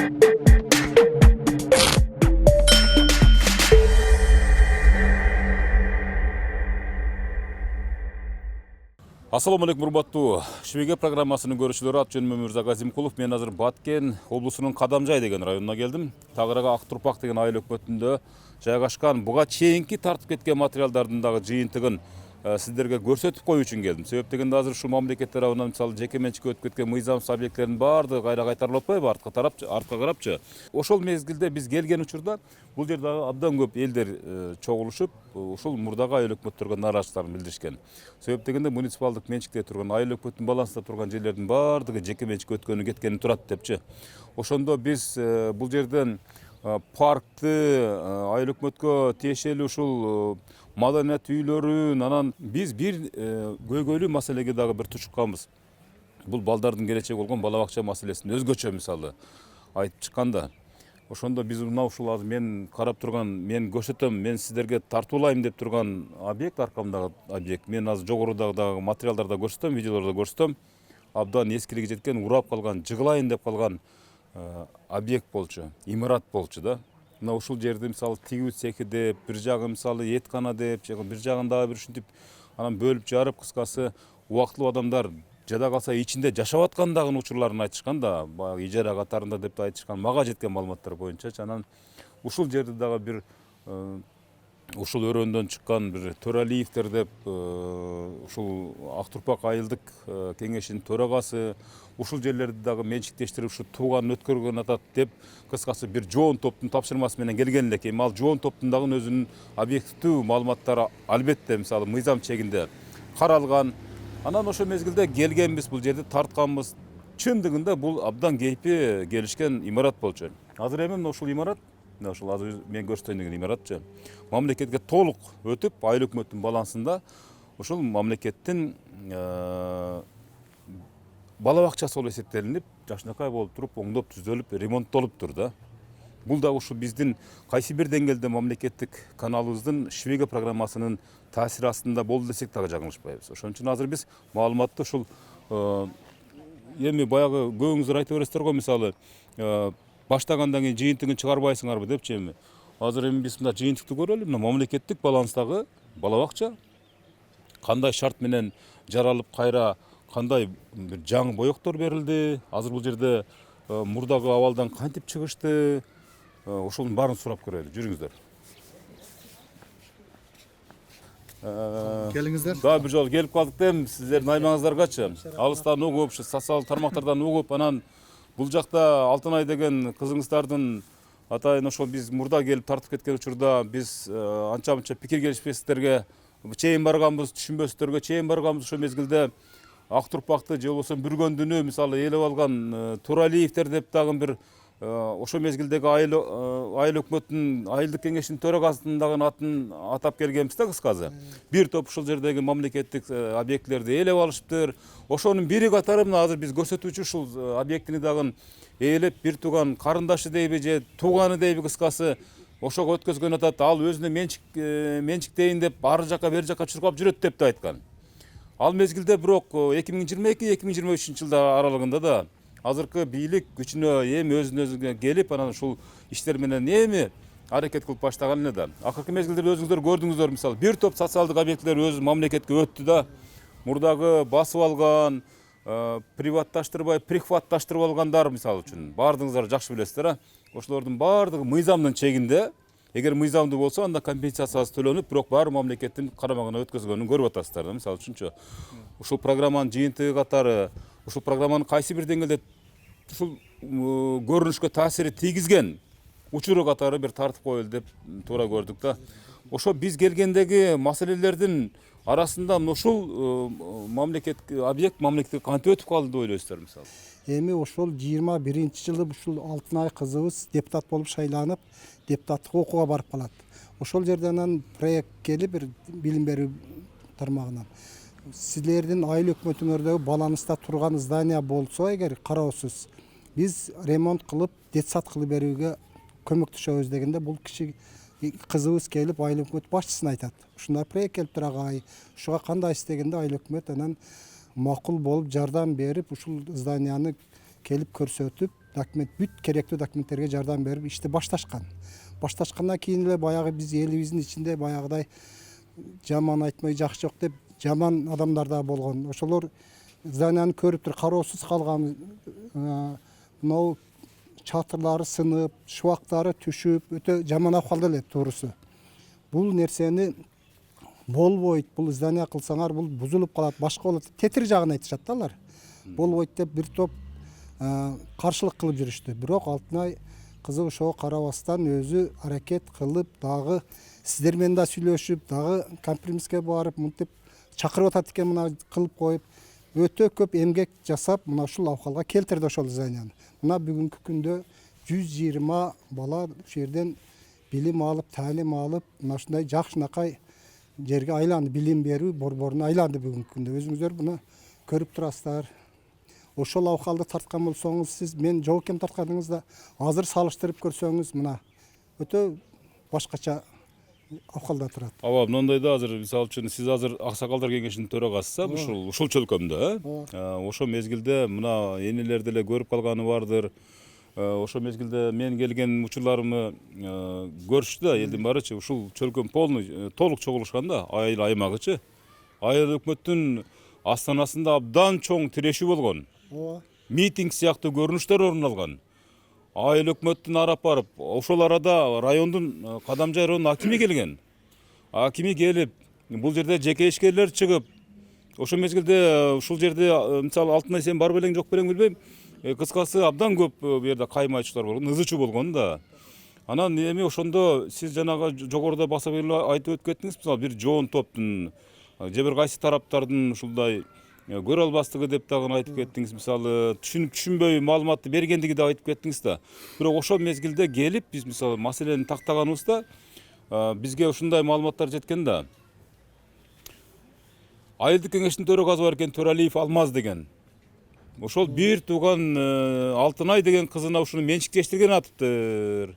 Assalamu алейкум, урматтуу Швеге программасынын көрүүчүлөрү, ат жөнүм Мырза Газимкулов. Мен азыр Баткен облусунун Кадамжай деген районуна келдим. Тагырага Ак Турпак деген айыл өкмөтүндө жайгашкан буга чейинки тартып кеткен материалдардын дагы жыйынтыгын сиздерге көрсөтүп коюу үчүн келдим. Себеп дегенде азыр ушул мамлекет тарабынан мисалы жеке менчикке өтүп кеткен мыйзамсыз объекттердин баардыгы кайра кайтарылып атпайбы, артка карапчы. Ошол мезгилде биз келген учурда бул жерде абдан көп элдер чогулушуп, ушул мурдагы айыл өкмөттөргө нааразычылыктарын билдиришкен. Себеп дегенде муниципалдык менчикте турган, айыл өкмөттүн балансында турган жерлердин баардыгы жеке менчикке өткөнү кеткени турат депчи. Ошондо биз бул жерден паркты айыл өкмөткө тиешелүү ушул маданият үйлөрүн, анан биз бир көйгөйлүү маселеге дагы бир тушукканбыз. Бул балдардын келечеги болгон бала бакча маселесин өзгөчө мисалы айтып чыкканда. Ошондо биз мына ушул азыр мен карап турган, мен көрсөтөм, мен сиздерге тартуулайм деп турган объект, аркамдагы объект. Мен азыр жогорудагы материалдарда көрсөтөм, видеолордо көрсөтөм. Абдан эскилиги жеткен, урап калган, жыгылайын деп калган объект болчу, имарат болчу да. Мына ушул жерди мисалы тигүү цехи деп, бир жагы мисалы эткана деп, бир жагын дагы бир ушинтип анан бөлүп жарып, кыскасы убактылуу адамдар жада калса ичинде жашап аткандагы учурларын айтышкан да, баягы ижара катарында деп да айтышкан. Мага жеткен маалыматтар боюнчачы. Анан ушул жерди дагы бир ушул өрөөндөн чыккан бир Төралиевдер деп, ушул Ак Турпак айылдык кеңешинин төрагасы ушул жерлерди дагы менчиктештирип, ушу тууганын өткөргөн атат деп, кыскасы бир жоон топтун тапшырмасы менен келген элекем. Ал жоон топтун дагы өзүнүн объективдүү маалыматтары албетте мисалы мыйзам чегинде каралган. Анан ошол мезгилде келгенбиз, бул жерди тартканбыз. Чындыгында бул абдан кейпи келишкен имарат болчу. Азыр эми ушул имарат, ушул азыр мен көрсөтөйүн деген имаратчы, мамлекетке толук өтүп, айыл өкмөттүн балансында ушул мамлекеттин бала бакчасы болуп эсептелинип, жакшынакай болуп туруп, оңдоп түзөлүп, ремонттолуптур да. Бул да ушул биздин кайсы бир деңгээлде мамлекеттик каналыбыздын Швеге программасынын таасири астында болду десек дагы жаңылышпайбыз. Ошон үчүн азыр биз маалыматты ушул эми баягы көбүңүздөр айта бересиздер го, мисалы баштагандан кийин жыйынтыгын чыгарбайсыңарбы депчи эми. Азыр эми биз мына жыйынтыкты көрөлү. Мына мамлекеттик баланстагы бала бакча кандай шарт менен жаралып, кайра кандай бир жаңы боектор берилди. Азыр бул жерде мурдагы абалдан кантип чыгышты, ошонун баарын сурап көрөлү. Жүрүңүздөр. Келиңиздер. Да, бир жолу келип калдык дем, сиздердин аймагыңыздаргачы. Алыстан угуп, социалдык тармактардан угуп, анан бул жакта Алтынай деген кызыңыздардын атайын ошол биз мурда келип тартып кеткен учурда биз анча-мынча пикир келишпестиктерге чейин барганбыз, түшүнбөстүктөргө чейин барганбыз. Ошол мезгилде Ак Турпакты же болбосо Бүргөндүнү мисалы ээлеп алган Туралиевдер деп дагы бир ошол мезгилдеги айыл өкмөттүн айылдык кеңешинин төрагасынын дагы атын атап келгенбиз да, кыскасы. Бир топ ушул жердеги мамлекеттик объектилерди ээлеп алышыптыр. Ошонун бири катары мына азыр биз көрсөтүүчү ушул объектини дагы ээлеп бир тууган карындашы дейби же тууганы дейби, кыскасы ошого өткөзгөн атат. Ал өзүнө менчиктейин деп ар жака бери жака чуркап жүрөт деп да айткан. Ал мезгилде бирок 2022-2023 жылдар аралыгында да азыркы бийлик күчүнө эми өзүнө келип, анан ушул иштер менен эми аракет кылып баштаган эле да. Акыркы мезгилдерде өзүңүздөр көрдүңүздөр, мисалы бир топ социалдык объектилер өзү мамлекетке өттү да, мурдагы басып алган, приватташтырбай, прихватташтырып алгандар мисалы үчүн баардыгыңыздар жакшы билесиздер. Ошолордун баардыгы мыйзамдын чегинде. Эгер мыйзамдуу болсо, анда компенсациясы төлөнүп, бирок баары мамлекеттин карамагына өткөзгөнүн көрүп атасыздар да, мисалы үчүнчү. Ушул программанын жыйынтыгы катары, ушул программанын кайсы бир деңгээлде ушул көрүнүшкө таасири тийгизген учуру катары бир тартып коелу деп туура көрдүк да. Ошо биз келгендеги маселелердин арасында ушул объект мамлекетке кантип өтүп калды деп ойлойсуздар мисалы? Эми ошол 21-жылы ушул Алтынай кызыбыз депутат болуп шайланып, депутаттык окууга барып калат. Ошол жерден анан проект келип бир билим берүү тармагынан. Силердин айыл өкмөтүңөрдөгү баланста турган здание болсо, эгер кароосуз, биз ремонт кылып, детсад кылып берүүгө көмөктөшөбүз дегенде, бул киши кызыбыз келип айыл өкмөт башчысына айтат. Ушундай проект келип тур агай, ушуга кандайсыз дегенде айыл өкмөт анан макул болуп жардам берип ушул зданияны келип көрсөтүп документ бүт керектүү документтерге жардам берип ишти башташкандан кийин эле баягы биз элибиздин ичинде баягыдай жаман айтмай жакшы жок деп жаман адамдар да болгон. Ошолор зданияны көрүп туруп кароосуз калган, мынау чатырлары сынып, шубактары түшүп, өтө жаман акыбалда эле туурусу. Бул нерсени болбойт, бул здания кылсаңар бул бузулуп калат, башка болот. Тетир жагын айтышат да алар. Болбойт деп бир топ каршылык кылып жүрүштү. Бирок Алтынай кызы ошого карабастан өзү аракет кылып, дагы сиздер менен да сүйлөшүп, дагы компромисске барып, мынтип чакырып атат экен, мына кылып коюп, өтө көп эмгек жасап, мына ушул абкалга келтирди ошол зданияны. Мына бүгүнкү күндө 120 бала ушул жерден билим алып, таалим алып, мына ушундай жакшынакай жерге айланды, билим берүү борборуна айланды бүгүнкү күндө. Өзүңүздөр буну көрүп турасыздар. Ошол абкалды тарткан болсоңуз, сиз мен жок экен тартканыңызда азыр салыштырып көрсөңүз, мына өтө башкача абкалда турат. Ооба, мындай да азыр мисалы үчүн сиз азыр Аксакалдар кеңешинин төрагасысыз, ушул чөлкөмдө, ошол мезгилде мына энелер деле көрүп калганы бардыр. Ошол мезгилде мен келген учурларымы көрүштү да, элдин баарычы ушул чөлкөм полный толук чогулушканда, айыл аймагычы. Айыл өкмөттүн астанасында абдан чоң тирешүү болгон. Митинг сыяктуу көрүнүштөр орун алган. Айыл өкмөттүн арап барып, ошол арада райондун Кадамжай районунун акими келген. Акими келип, бул жерде жеке ишкерлер чыгып, ошол мезгилде ушул жерде мисалы Алтынай сен бар белең жок белең билбейм. Кыскасы абдан көп бу жерде кайма айтчулар болгон, ызычуу болгон да. Анан эми ошондо сиз жанагы жогоруда баса айтып өткөттүңүз, мисалы бир жоон топтун же бир кайсы тараптардын ушулдай көрө албастыгы деп дагы айтып кеттиңиз, мисалы түшүнүп түшүнбөй маалыматты бергендиги да айтып кеттиңиз да. Бирок ошол мезгилде келип биз мисалы маселени тактаганыбызда бизге ушундай маалыматтар жеткен да. Айылдык кеңештин төрагасы бар экен, Төралиев Алмаз деген. Ошол бир тууган Алтынай деген кызына ушуну менчиктештирген атыптыр.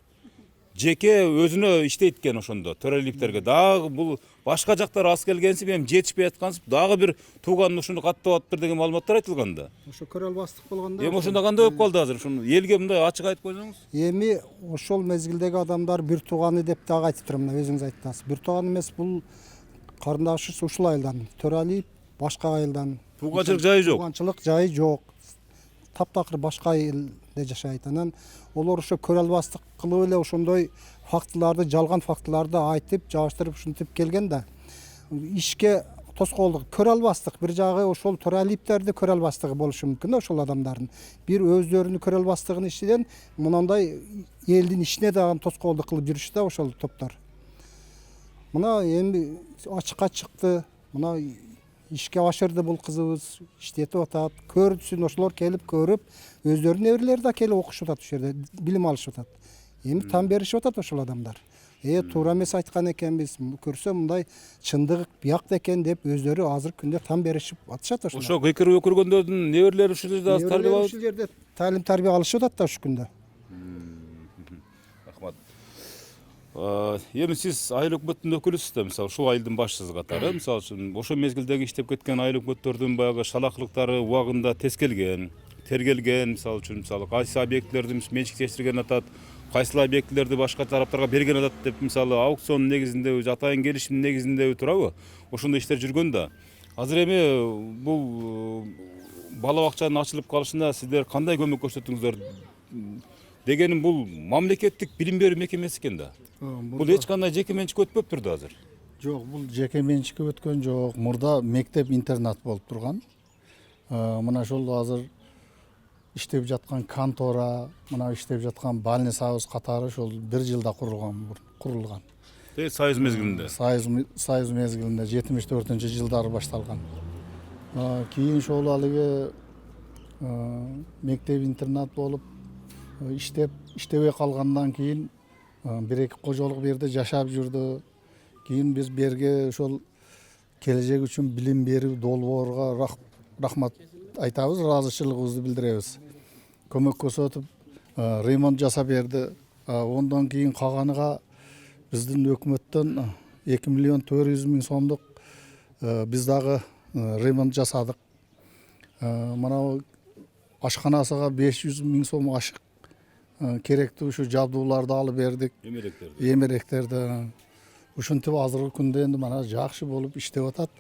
Жеке өзүнө иштейт экен ошондо, Төралиевтерге. Дагы бул башка жактар аз келгенсип, эми жетишпей аткансып, дагы бир тууган ушуну каттап атыптыр деген маалыматтар айтылган да. Ошо көрө албастык болгондо. Эми ошондо кандай болуп калды азыр? Ушуну элге мындай ачык айтып койсоңуз. Эми ошол мезгилдеги адамдар бир тууганы деп дагы айтып турам, мына өзүңүз айттыңыз. Бир тууган эмес, бул карындашыбыз ушул айылдан. Төралиев башка айылдан. Тууганчылык жайы жок. Тууганчылык жайы жок. Таптакыр башка айылда жашайт. Анан олар ошо көрө албастык кылып эле ошондой фактыларды, жалган фактыларды айтып, жабыштырып ушинтип келген да. Ишке тоскоолдук көрө албастык, бир жагы ошол Төралиевтерди көрө албастыгы болушу мүмкүн да ошол адамдардын. Бир өздөрүнүн көрө албастыгынын ичинен мындай элдин ишине дагы тоскоолдук кылып жүрүшү да ошол топтор. Мына эми ачыкка чыкты. Мына ишке ашырды бул кызыбыз, иштетип атат. Көрсүн ошолор келип көрүп, өздөрүнүн неберелери да келип окушуп атат ушул жерде, билим алышып атат. Эми там беришип атат ошол адамдар. Туура эмес айткан экенбиз, көрсө мындай чындык биякта экен деп өздөрү азыр күндө там беришип атышат ошол. Ошо кыйкырып өкүргөндөрдүн неберелери ушул жерде азыр тарбия алып. Ушул жерде таалим тарбия алышып атат да ушул күндө. Рахмат. Эми сиз айыл өкмөттүн өкүлүсүз да, мисалы ушул айылдын башчысы катары, мисалы үчүн ошол мезгилдеги иштеп кеткен айыл өкмөттөрдүн баягы шалакылыктары убагында тескелген, тергелген, мисалы үчүн кайсы объектилерди менчиктештирген атат, кайсы объектилерди башка тараптарга берген атат деп мисалы аукцион негизинде, атайын келишим негизинде турабы? Ошондой иштер жүргөн да. Азыр эми бул бала бакчанын ачылып калышына сиздер кандай көмөк көрсөттүңүздөр? Дегеним бул мамлекеттик билим берүү мекемеси экен да. Бул эч кандай жеке менчикке өтпөптүр да азыр. Жок, бул жеке менчикке өткөн жок. Мурда мектеп интернат болуп турган. Мына ошол азыр иштеп жаткан контора, мына иштеп жаткан больницабыз катары ошол бир жылда курулган. Союз мезгилинде. Союз мезгилинде 74-жылдары башталган. Кийин ошол алыгы мектеп интернат болуп иштебей калгандан кийин бир-эки кожолук бу жерде жашап жүрдү. Кийин биз берге ошол келечек үчүн билим берүү долбоорго рахмат айтабыз, ыраазычылыгыбызды билдиребиз. Көмөк көрсөтүп, ремонт жасап берди. Ондан кийин калганыга биздин өкмөттөн 2 миллион 400 миң сомдук биз дагы ремонт жасадык. Мына ашханасыга 500 миң сом ашык керектүү ушу жабдууларды алып бердик. Эмеректерди. Ушинтип азыркы күндө энди мана жакшы болуп иштеп атат.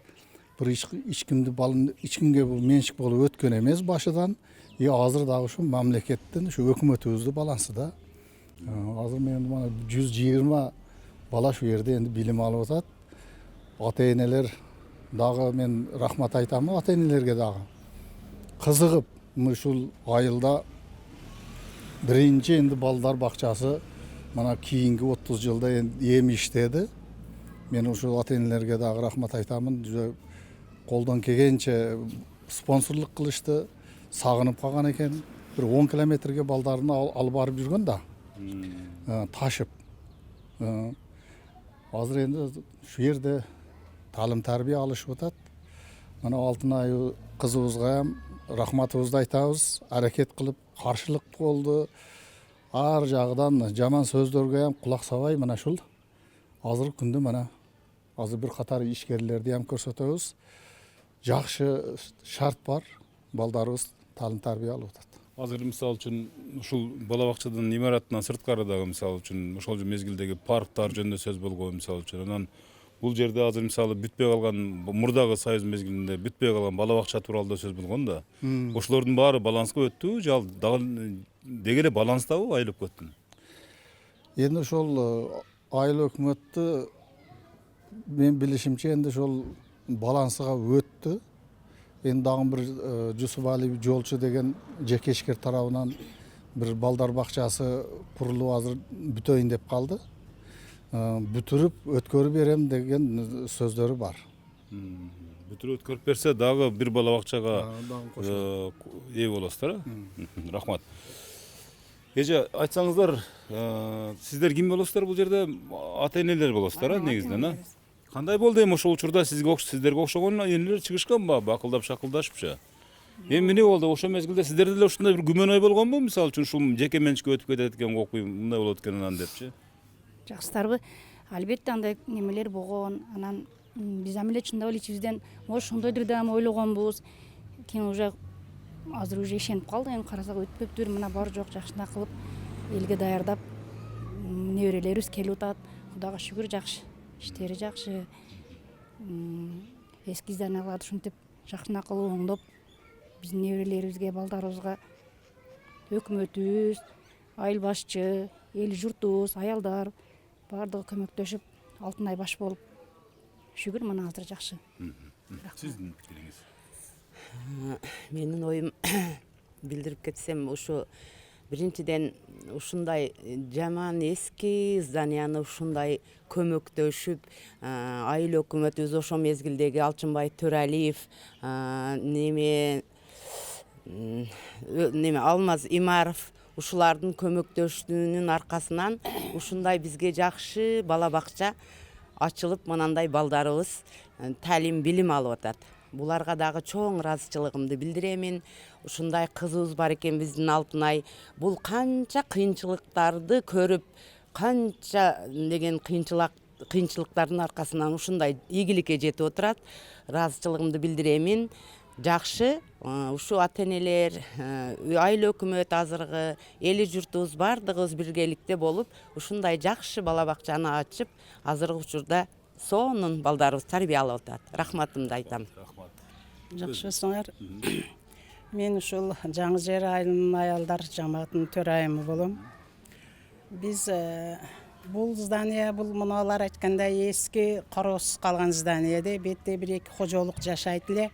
Бир ичкимге бул меншик болуп өткөн эмес башыдан. Азыр дагы ушу мамлекеттин, ушу өкмөтүбүздүн балансы да. Азыр мен мана 120 бала шу жерде энди билим алып атат. Ата-энелер дагы мен рахмат айтам ата-энелерге дагы. Кызыгып ушул айылда биринчи энди балдар бакчасы мана кийинки 30 жылда эми иштеди. Мен ушул ата-энелерге дагы рахмат айтамын. Колдон келгенче спонсорлук кылышты, сагынып калган экен. Бир 10 километрге балдарын алып барып жүргөн да. Ташып. Азыр энди шу жерде талым тарбия алышып атат. Мана Алтынай кызыбызга рахматыбызды айтабыз. Аракет кылып каршылык болду. Ар жагынан жаман сөздөргө кулак сабай мына ушул азыркы күндө мана азыр бир катар ишкерлерди көрсөтөбүз. Жакшы шарт бар. Балдарыбыз талым тарбия алып атат. Азыр мисалы үчүн ушул бала бакчадан имараттан сырткары дагы мисалы үчүн ошол мезгилдеги парктар жөнүндө сөз болгон мисалы үчүн. Анан бул жерде азыр мисалы бүтпөй калган мурдагы союз мезгилинде бүтпөй калган бала бакча тууралуу да сөз болгон да. Ошолордун баары баланска өттүбү же дагы деги эле баланстабы айыл өкмөттүн? Енді ошол айыл өкмөттү мен билишимче енді ошол балансыга өттү. Енді дагы бир Жусуп Али Жолчу деген жеке ишкер тарабынан бир балдар бакчасы курулуп азыр бүтөйүн деп калды. Бүтүрүп өткөрүп берем деген сөздөрү бар. Бүтүрүп өткөрүп берсе дагы бир бала бакчага ээ болосуздар. Рахмат. Эже айтсаңыздар, сиздер ким болосуздар бул жерде? Ата-энелер болосуздар негизинен, Кандай болду эми ошол учурда сиздерге окшогон энелер чыгышканбы, бакылдап шакылдашыпчы? Эми эмне болду? Ошол мезгилде сиздерде деле ушундай бир күмөн ой болгонбу? Мисалы үчүн ушул жеке менчикке өтүп кетет экен, окуй, мындай болот экен анан депчи. Жакшытарбы? Албетте андай немелер болгон. Анан биз ам эле чындап эле ичибизден ошондойдур деп ойлогонбуз. Кийин уже азыр уже ишенип калды. Эми карасак өтпөптүр, мына бар жок жакшына кылып элге даярдап неберелерибиз келип атат. Кудайга шүгүр жакшы. Иштери жакшы. Эски зданияларды ушинтип жакшына кылып оңдоп биздин неберелерибизге, балдарыбызга өкмөтүбүз, айыл башчы, эл журтубуз, аялдар бардыгы көмөктөшүп Алтынай баш болуп шүгүр мына азыр жакшы. Сиздин пикириңиз? Менин оюм билдирип кетсем, ушу биринчиден ушундай жаман эски зданияны ушундай көмөктөшүп, айыл өкмөтүбүз ошол мезгилдеги Алчынбай Төралиев, Алмаз Имаров ушулардын көмөктөшүүнүн аркасынан ушундай бизге жакшы бала бакча ачылып, мынандай балдарыбыз талим билим алып атат. Буларга дагы чоң ыраазычылыгымды билдиремин. Ушундай кызыбыз бар экен биздин Алтынай. Бул канча кыйынчылыктарды көрүп, канча деген кыйынчылыктардын аркасынан ушундай ийгиликке жетип отурат. Ыраазычылыгымды билдиремин. Жакшы, ушу ата-энелер, айыл өкмөт азыркы эли журтубуз бардыгыбыз биргеликте болуп, ушундай жакшы бала бакчаны ачып, азыркы учурда сонун балдарыбыз тарбия алып атат. Рахматымды айтам. Жакшысыңар. Мен ушул Жаңы Жер айылынын аялдар жамаатынын төрайымы болом. Биз бул здание, бул муналар айткандай эски короосуз калган здание де, бетте бир-эки кожолук жашайт эле.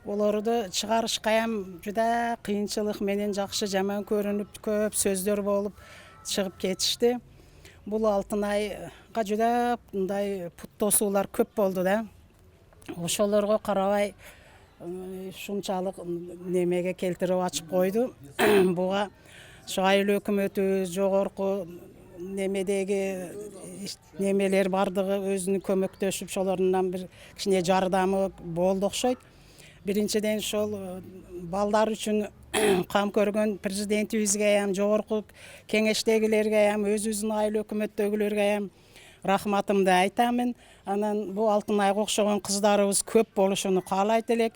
Олорду чыгарышкаям жуда кыйынчылык менен жакшы жаман көрүнүп, көп сөздөр болуп чыгып кетишти. Бул Алтынайга жуда мындай пут тосуулар көп болду да. Ошолорго карабай ушунчалык немеге келтирип ачып койду. Буга ошо айыл өкмөтү жогорку немедеги немелер бардыгы өзүнүн көмөктөшүп, ошолордон бир кичине жардамы болду окшойт. Биринчиден ошол балдар үчүн кам көргөн президентибизге ham, жогорку кеңештегилерге ham, өзүбүздүн айыл өкмөттөгүлөргө ham рахматымды айтамын. Анан бул Алтынайга окшогон кыздарыбыз көп болушуну каалайт элек.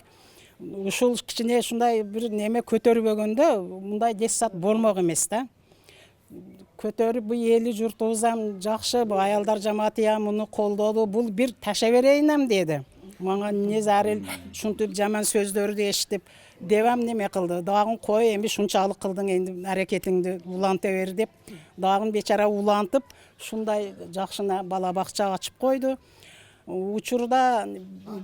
ушул кичине ушундай бир неме көтөрбөгөндө мындай детсад болмок эмес да. Көтөрүп бу эли журтубузам жакшы, бу аялдар жамааты муну колдоду, бул бир таша берейинем деди. Мага эмне зарыл ушинтип жаман сөздөрдү эшитип дебам неме кылды. Дагы кой эми шунчалык кылдың энди аракетиңди уланта бер деп, дагы бечара улантып ушундай жакшына бала бакча ачып койду. Учурда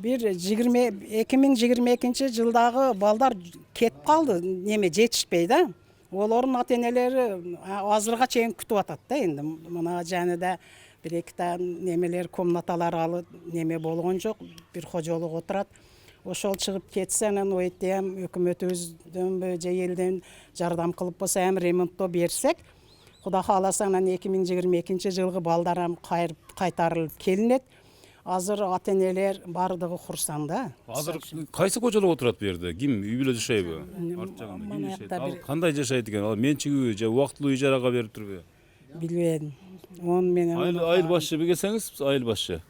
бир 2022 жылдагы балдар кетип калды, неме жетишпей да. Олордун ата-энелери азырга чейин күтүп атат да энди. Мына жанында бир экита немелер комнаталар алып неме болгон жок, бир кожолук отурат. Ошол чыгып кетсе, анан ойтем өкмөтүбүздөн же элден жардам кылып болсо ремонттоо берсек, Кудай кааласа анан 2022 жылгы балдарам кайтарылып келинет. Азыр ата-энелер бардыгы курсаң да. Азыр кайсы кожолук отурат бу жерде? Ким үй бүлө жашайбы? Арт жагында ким жашайт? Ал кандай жашайт экен? Ал менчиги же убактылуу ижарага берип турбу? Билбедим. Он менен Айыл башчы келсеңиз, айыл башчы.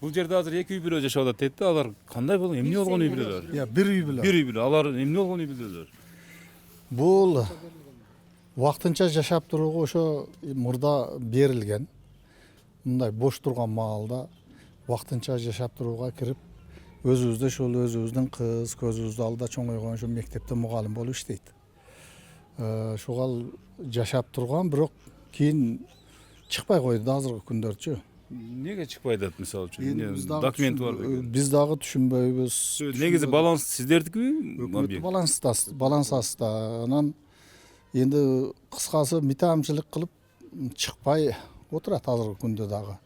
Бул жерде азыр эки үй бүлө жашап атат дейт да, алар кандай болгон, эмне болгон үй бүлөлөр? бир үй бүлө. Бир үй бүлө. Алар эмне болгон үй бүлөлөр? Бул вактынча жашап турууга ошо мурда берилген. Мындай бош турган маалда вактынча жашап турууга кирип, өзүбүздө ошол өзүбүздүн кыз көзүбүздү алдыда чоңойгон ошо мектепте мугалим болуп иштейт. Ошол жашап турган, бирок кийин чыкпай койду да азыркы күндөрчү. Неге чыкпай атат мисалы үчүн? Документи барбы? Биз дагы түшүнбөйбүз. Негизи баланс сиздердикиби? Балансаста. Анан енді кыскасы митамчылык кылып чыкпай отурат азыркы күндө дагы.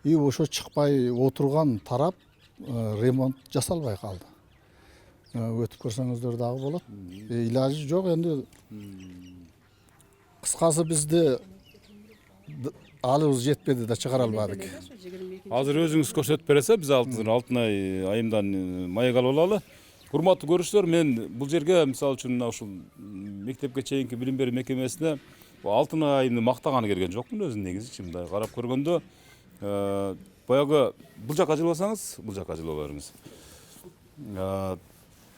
И ошо чыкпай отурган тарап ремонт жасалбай калды. Өтүп көрсөңүздөр дагы болот. Илажы жок энди. Кыскасы бизди алыбыз жетпеди да чыгара албадык. Азыр өзүңүз көрсөтүп берсе, биз Алтынай айымдан маек алып алалы. Урматтуу көрүүчүлөр, мен бул жерге мисалы үчүн ушул мектепке чейинки билим берүү мекемесине Алтынай айымды мактаганы келген жокмун өзү негизи. Мындай карап көргөндө баягы бул жака жылбасаңыз, бул жака жылып бериңиз.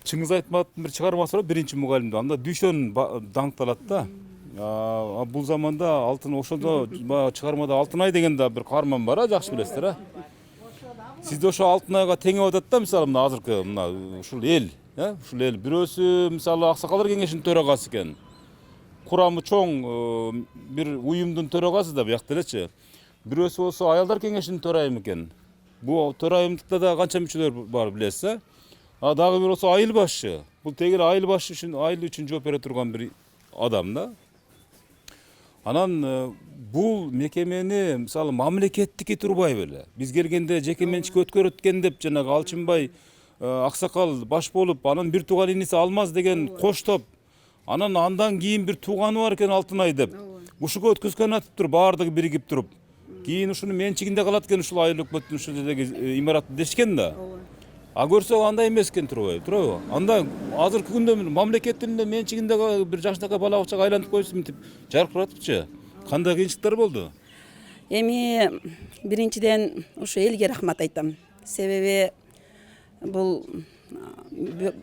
Чыңгыз Айтматовдун бир чыгармасы бар, биринчи мугалимди. Анда дүйшөн даңкталат да. Бул заманда алтын ошондо чыгармада Алтынай деген да бир каарман бар, жакшы билесиздер, Сизде ошо Алтынайга теңеп атат да, мисалы мына азыркы мына ушул эл, ушул эл бирөөсү мисалы аксакалдар кеңешинин төрагасы экен. Курамы чоң бир уюмдун төрагасы да биякта элечи. Бирөөсү болсо аялдар кеңешинин төрайымы экен. Бул төрайымдыкта да канча мүчөлөр бар билесиз, Дагы бир болсо айыл башчы. Бул тегер айыл башчы үчүн, айыл үчүн жооп бере турган бир адам да. Анан бул мекемени мисалы мамлекеттики турбай беле. Биз келгенде жеке менчикке өткөрөткен деп жанагы Алчынбай аксакал баш болуп, анан бир тууган иниси Алмаз деген коштоп, андан кийин бир тууганы бар экен Алтынай деп. Ушуга өткөзгөн атыптыр баардыгы биригип туруп. Кийин ушунун менчигинде калат экен ушул айыл өкмөттүн ушул жердеги имаратты дешкен да. Көрсө андай эмес экен турбайбы? Анда азыркы күндө мамлекеттин менчигинде бир жаштакай бала бакчага айлантып койсун мынтип жаркырап атыпчы. Кандай кыйынчылыктар болду? Эми биринчиден ушу элге рахмат айтам. Себеби бул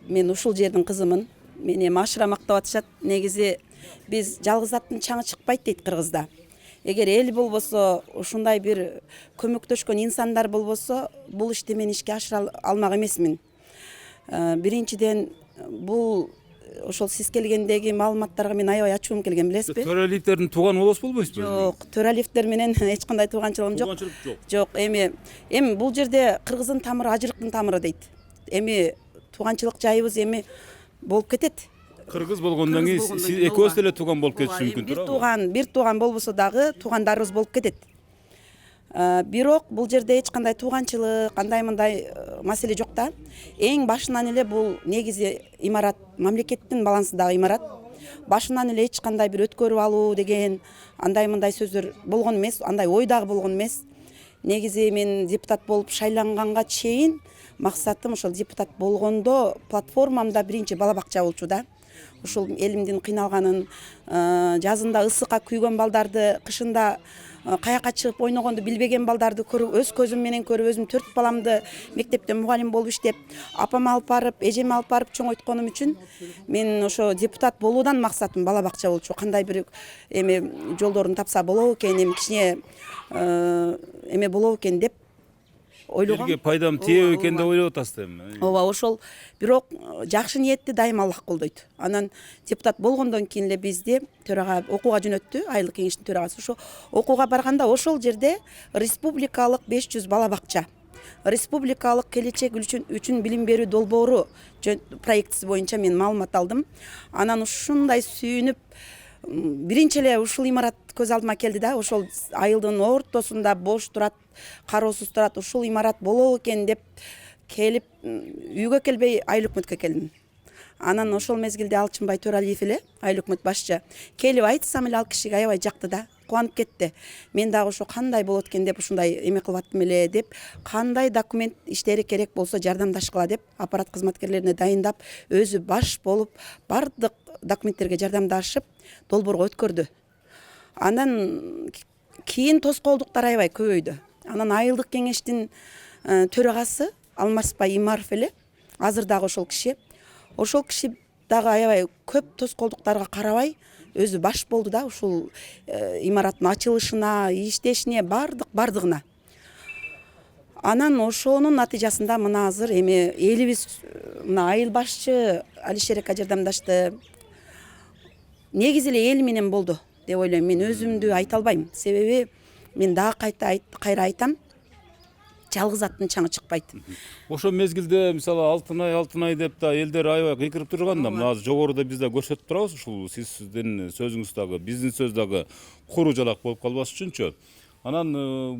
мен ушул жердин кызымын. Мени машыра мактап атышат. Негизи биз жалгыз аттын чаңы чыкпайт дейт кыргызда. Эгер эл болбосо, ушундай бир көмөктөшкөн инсандар болбосо, бул ишти мен ишке ашыра алмак эмесмин. Биринчиден бул ошол сиз келгендеги маалыматтарга мен аябай ачуум келген, билесизби? Төралиевтердин тууганы болосуз болбойсузбу? Жок, Төралиевтер менен эч кандай тууганчылыгым жок. Жок, эми бул жерде кыргыздын тамыры ажырыктын тамыры дейт. Эми тууганчылык жайыбыз эми болуп кетет. Кыргыз болгондон кийин сиз экөөбүз деле тууган болуп кетиши мүмкүн туурабы? Бир тууган болбосо дагы туугандарыбыз болуп кетет. Бирок бул жерде эч кандай тууганчылык, кандай мындай маселе жок да. Эң башынан эле бул негизи имарат мамлекеттин балансындагы имарат. Башынан эле эч кандай бир өткөрүп алуу деген андай мындай сөздөр болгон эмес, андай ой дагы болгон эмес. Негизи мен депутат болуп шайланганга чейин максатым ошол депутат болгондо платформамда биринчи бала бакча болчу да. Ушул элимдин кыйналганын, жазында ысыкка күйгөн балдарды, кышында каяка чыгып ойногонду билбеген балдарды көрүп, өз көзүм менен көрүп, өзүм 4 баламды мектепте мугалим болуп иштеп, апама алып барып, эжеме алып барып чоңойтконум үчүн мен ошо депутат болуудан максатым бала бакча болчу. Кандай бир эме жолдорун тапса болобу экен, эми кичине эме болобу экен деп ойлогом. Элге пайдам тийеби экен деп ойлоп атасыз эми. Ооба, ошол бирок жакшы ниетти дайыма Аллах колдойт. Анан депутат болгондон кийин эле бизди төрага окууга жөнөттү, айылдык кеңештин төрагасы. Ошо окууга барганда ошол жерде республикалык 500 бала бакча, республикалык келечек үчүн билим берүү долбоору проектиси боюнча мен маалымат алдым. Анан ушундай сүйүнүп, биринчи эле ушул имарат көз алдыма келди да, ошол айылдын ортосунда бош турат, кароосуз турат, ушул имарат болобу экен деп келип, үйгө келбей айыл өкмөткө келдим. Анан ошол мезгилде Алчынбай Төралиев эле айыл өкмөт башчы келип айтсам эле ал кишиге аябай жакты да, кубанып кетти. Мен дагы ошо кандай болот экен деп ушундай эме кылып аттым эле деп, кандай документ иштери керек болсо жардамдашкыла деп аппарат кызматкерлерине дайындап, өзү баш болуп бардык документтерге жардамдашып долбоорго өткөрдү. Андан кийин тоскоолдуктар аябай көбөйдү. Анан айылдык кеңештин төрагасы Алмарбай Имаров эле, азыр дагы ошол киши дагы аябай көп тоскоолдуктарга карабай өзү баш болду да, ушул имараттын ачылышына, иштешине, бардыгына. Анан ошонун натыйжасында мына азыр эми элибиз, мына айыл башчы Алишер ака жардамдашты. Негизи эле эл менен болду деп ойлойм. Мен өзүмдү айта албайм. Себеби мен дагы кайра айтам, жалгыз аттын чаңы чыкпайт. Ошо мезгилде мисалы алтын ай деп да элдер аябай кыйкырып турганда, мына азыр жогоруда биз да көрсөтүп турабыз, ушул сиздин сөзүңүз дагы, биздин сөз дагы куру жалак болуп калбаш үчүнчү. Анан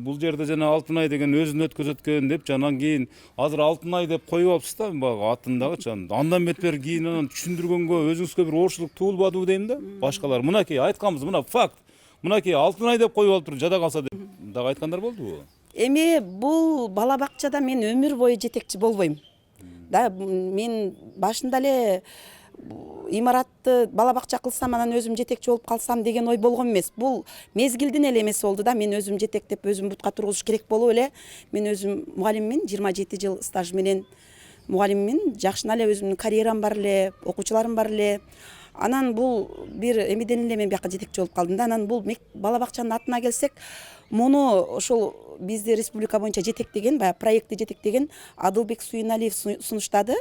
бул жерде жана алтын ай деген өзүн өткөзөт экен деп, анан кийин азыр алтын ай деп коюп алыпсыз да, баягы аттындагычы. Андан бетер кийин анан түшүндүргөнгө өзүңүзгө бир оорчулук туулбадыбы дейм да. Башкалар мынакей айтканбыз, мына факт. Мынакей алтын ай деп коюп алып туруп жада калса деп дагы айткандар болдубу? Эми бул бала бакчада мен өмүр бою жетекчи болбойм. Да, мен башында эле имаратты бала бакча кылсам, анан өзүм жетекчи болуп калсам деген ой болгон эмес. Бул мезгилдин эле эмеси болду да. Мен өзүм жетектеп, өзүм бутка тургузуш керек болуп эле. Мен өзүм мугалиммин, 27 жыл стаж менен мугалиммин. Жакшына эле өзүмдүн карьерам бар эле, окуучуларым бар эле. Анан бул бир эмеден эле мен бияка жетекчи болуп калдым да. Анан бул бала бакчанын атына келсек, муну ошол бизди республика боюнча жетектеген, баягы проектти жетектеген Адылбек Суйналиев сунуштады.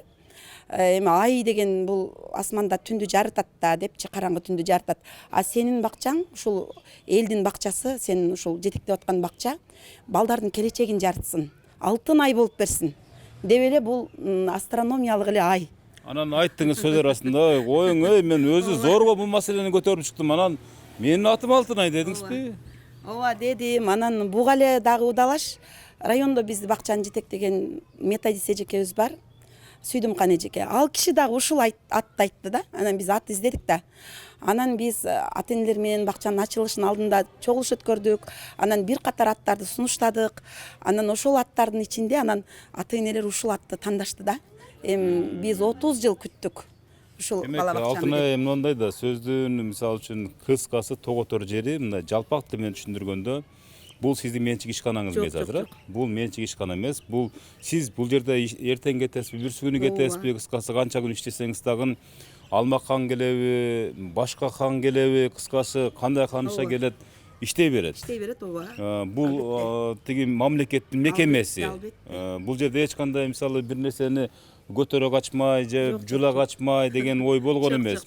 Эми ай деген бул асманда түндү жарытат да депчи, караңгы түндү жарытат. А сенин бакчаң, ушул элдин бакчасы, сен ушул жетектеп аткан бакча балдардын келечегин жарытсын, алтын ай болуп берсин деп эле бул астрономиялык эле ай. Анан айттыңыз сөз арасында, оюң мен өзү зорго бул маселени көтөрүп чыктым. Анан менин атым алтын ай дедиңизби? Ооба дедим. Анан буга эле дагы удалаш райондо бизди бакчаны жетектеген методист эжекебиз бар, Сүйдүмкан эжеке. Ал киши дагы ушул атты айтты да. Анан биз ат издедик да. Анан биз ата энелер менен бакчанын ачылышынын алдында чогулуш өткөрдүк. Анан бир катар аттарды сунуштадык. Анан ошол аттардын ичинде анан ата энелер ушул атты тандашты да. Эми биз 30 жыл күттүк. Ушул бала бакчаны. Алтын ай мындай да сөздүн мисалы үчүн кыскасы тоготор жери, мындай жалпак тил менен түшүндүргөндө, бул сиздин менчик ишканаңыз эмес азыр. Бул менчик ишкана эмес. Бул сиз бул жерде эртең кетесизби, бүрсү күнү кетесизби, кыскасы канча күн иштесеңиз дагы алмак хан келеби, башка хан келеби, кыскасы кандай ханыша келет, иштей берет. Иштей берет, ооба. Бул тиги мамлекеттин мекемеси. Бул жерде эч кандай мисалы бир нерсени көтөрө качмай же жула качмай деген ой болгон эмес.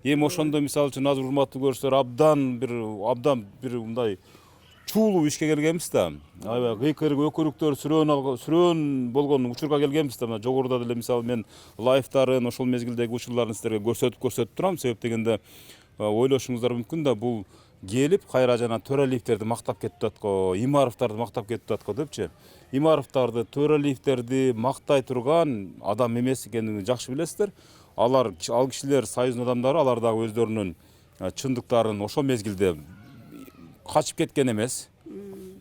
Эми ошондо мисалы үчүн азыр урматтуу көрүүчүлөр абдан бир мындай чуулуу ишке келгенбиз да. Аябай кыйкырык, өкүрүктөр сүрөөн болгон учурга келгенбиз да. Жогоруда деле мисалы мен лайфтарын, ошол мезгилдеги учурларын сиздерге көрсөтүп турам. Себеп дегенде ойлошуңуздар мүмкүн да, бул келип кайра жана Төралиевтерди мактап кетип атко, Имаровдорду мактап кетип атко депчи. Имаровдорду, Төралиевтерди мактай турган адам эмес экенин жакшы билесиздер. Ал кишилер союздун адамдары, алар дагы өздөрүнүн чындыктарын ошол мезгилде качып кеткен эмес.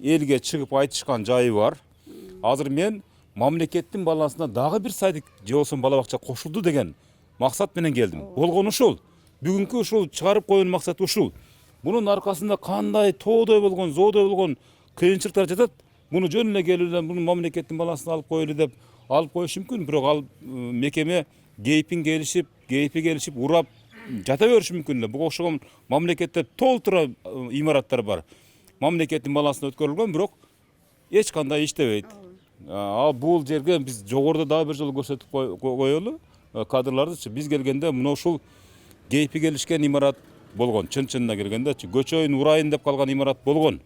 Элге чыгып айтышкан жайы бар. Азыр мен мамлекеттин балансына дагы бир садик же болсо бала бакча кошулду деген максат менен келдим. Болгон ушул. Бүгүнкү ушул чыгарып коюун максаты ушул. Bunun arkasında kандай, тоодой болгон, зоодой болгон кыйынчылыктар жатат. Буну жөн эле келип эле мунун мамлекеттин балансына алып коелу деп алып коюш мүмкүн, бирок ал мекеме кейпи келишип урап жата бериши мүмкүн эле. Буга окшогон мамлекетте толтура имараттар бар. Мамлекеттин балансына өткөрүлгөн, бирок эч кандай иштебейт. Ал бул жерге биз жогоруда дагы бир жолу көрсөтүп коелу кадрлардычы. Биз келгенде мына ушул кейпи келишкен имарат болгон. Чын-чынына келгендечи көчөйүн урайын деп калган имарат болгон.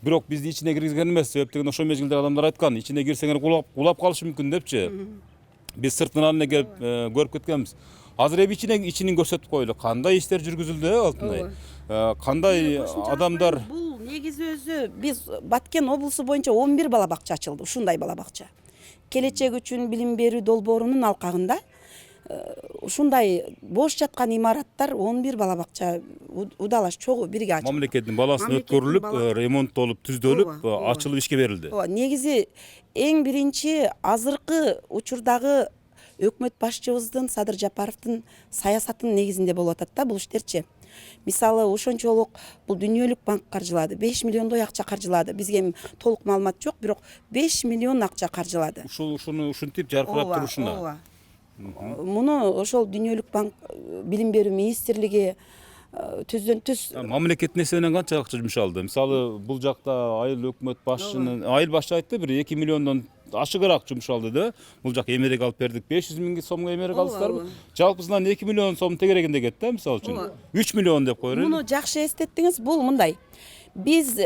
Бирок бизди ичине киргизген эмес. Себептен ошол мезгилде адамдар айткан, ичине кирсеңер кулап калышы мүмкүн депчи. Биз сыртынан эле келип көрүп кеткенбиз. Азыр эми ичинин көрсөтүп коелу. Кандай иштер жүргүзүлдү, Алтынай? Кандай адамдар? Бул негизи өзү биз Баткен облусу боюнча 11 бала бакча ачылды. Ушундай бала бакча. Келечек үчүн билим берүү долбоорунун алкагында ушундай бош жаткан имараттар 11 бала бакча удалаш чогуу бирге ачылды. Мамлекеттин балансына өткөрүлүп, ремонттолуп, түздөлүп, ачылып ишке берилди. Негизи эң биринчи азыркы учурдагы өкмөт башчыбыздын Садыр Жапаровдун саясатынын негизинде болуп атат да бул иштерчи. Мисалы ошончолук бул Дүнүйөлүк банк каржылады, 5 миллиондой акча каржылады. Бизге эми толук маалымат жок, бирок 5 миллион акча каржылады. Ушинтип жаркырап турушуна. Муну ошол Дүнүйөлүк банк билим берүү министрлиги түздөн түз Мамлекеттин эсебинен канча акча жумшалды? Мисалы бул жакта айыл өкмөт айыл башчы айтты, бир 2 миллиондон ашыгыраак жумшалды да. Бул жак эмерек алып бердик. 500 миң сомго эмерек алыштарбы? Жалпысынан 2 миллион сом тегерегинде кетти, мисалы үчүн. 3 миллион деп коелу. Муну жакшы эстеттиңиз, бул мындай. Биз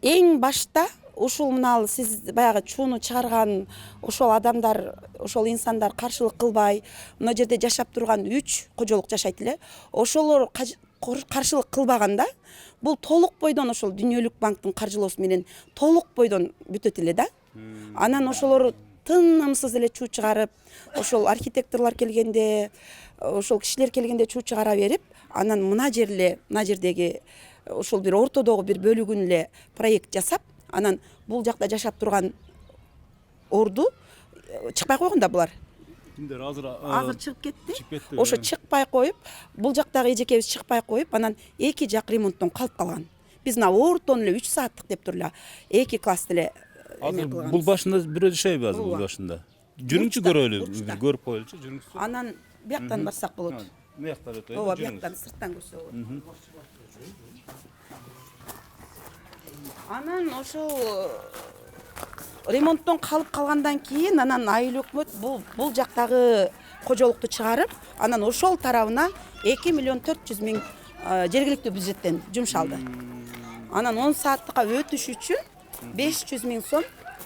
эң башта ушул мына сиз баягы чууну чыгарган ошол адамдар, ошол инсандар каршылык кылбай, мына жерде жашап турган 3 кожолук жашайт эле. Ошолор каршылык кылбаганда бул толук бойдон ошол Дүнүйөлүк банктын каржылоосу менен толук бойдон бүтөт эле да. Анан ошолор тынымсыз эле чуу чыгарып, ошол архитекторлор келгенде, ошол кишилер келгенде чуу чыгара берип, анан мына жердеги ошол бир ортодогу бир бөлүгүн эле проект жасап, анан бул жакта жашап турган орду чыкпай койгон да булар. Кимдер Азыр чыгып кетти. Ошо чыкпай коюп, бул жактагы эжекебиз чыкпай коюп, анан эки жак ремонттон калып калган. Биз мына ортон эле 3 сааттык деп тур эле, 2 класс эле азыр бул башында бирөө жашайбы азыр бул башында? Жүрүңчү көрөлү, көрүп коелучу, жүрүңчү. Анан бияктан барсак болот. Бияктан өтөйбү. Ооба, бияктан сырттан көрсө болот. Анан ошол ремонттон калып калгандан кийин анан айыл өкмөт бул жактагы кожолукту чыгарып, анан ошол тарабына 2 миллион 400 миң жергиликтүү бюджеттен жумшалды. Анан 10 сааттыкка өтүш үчүн 500 миң сом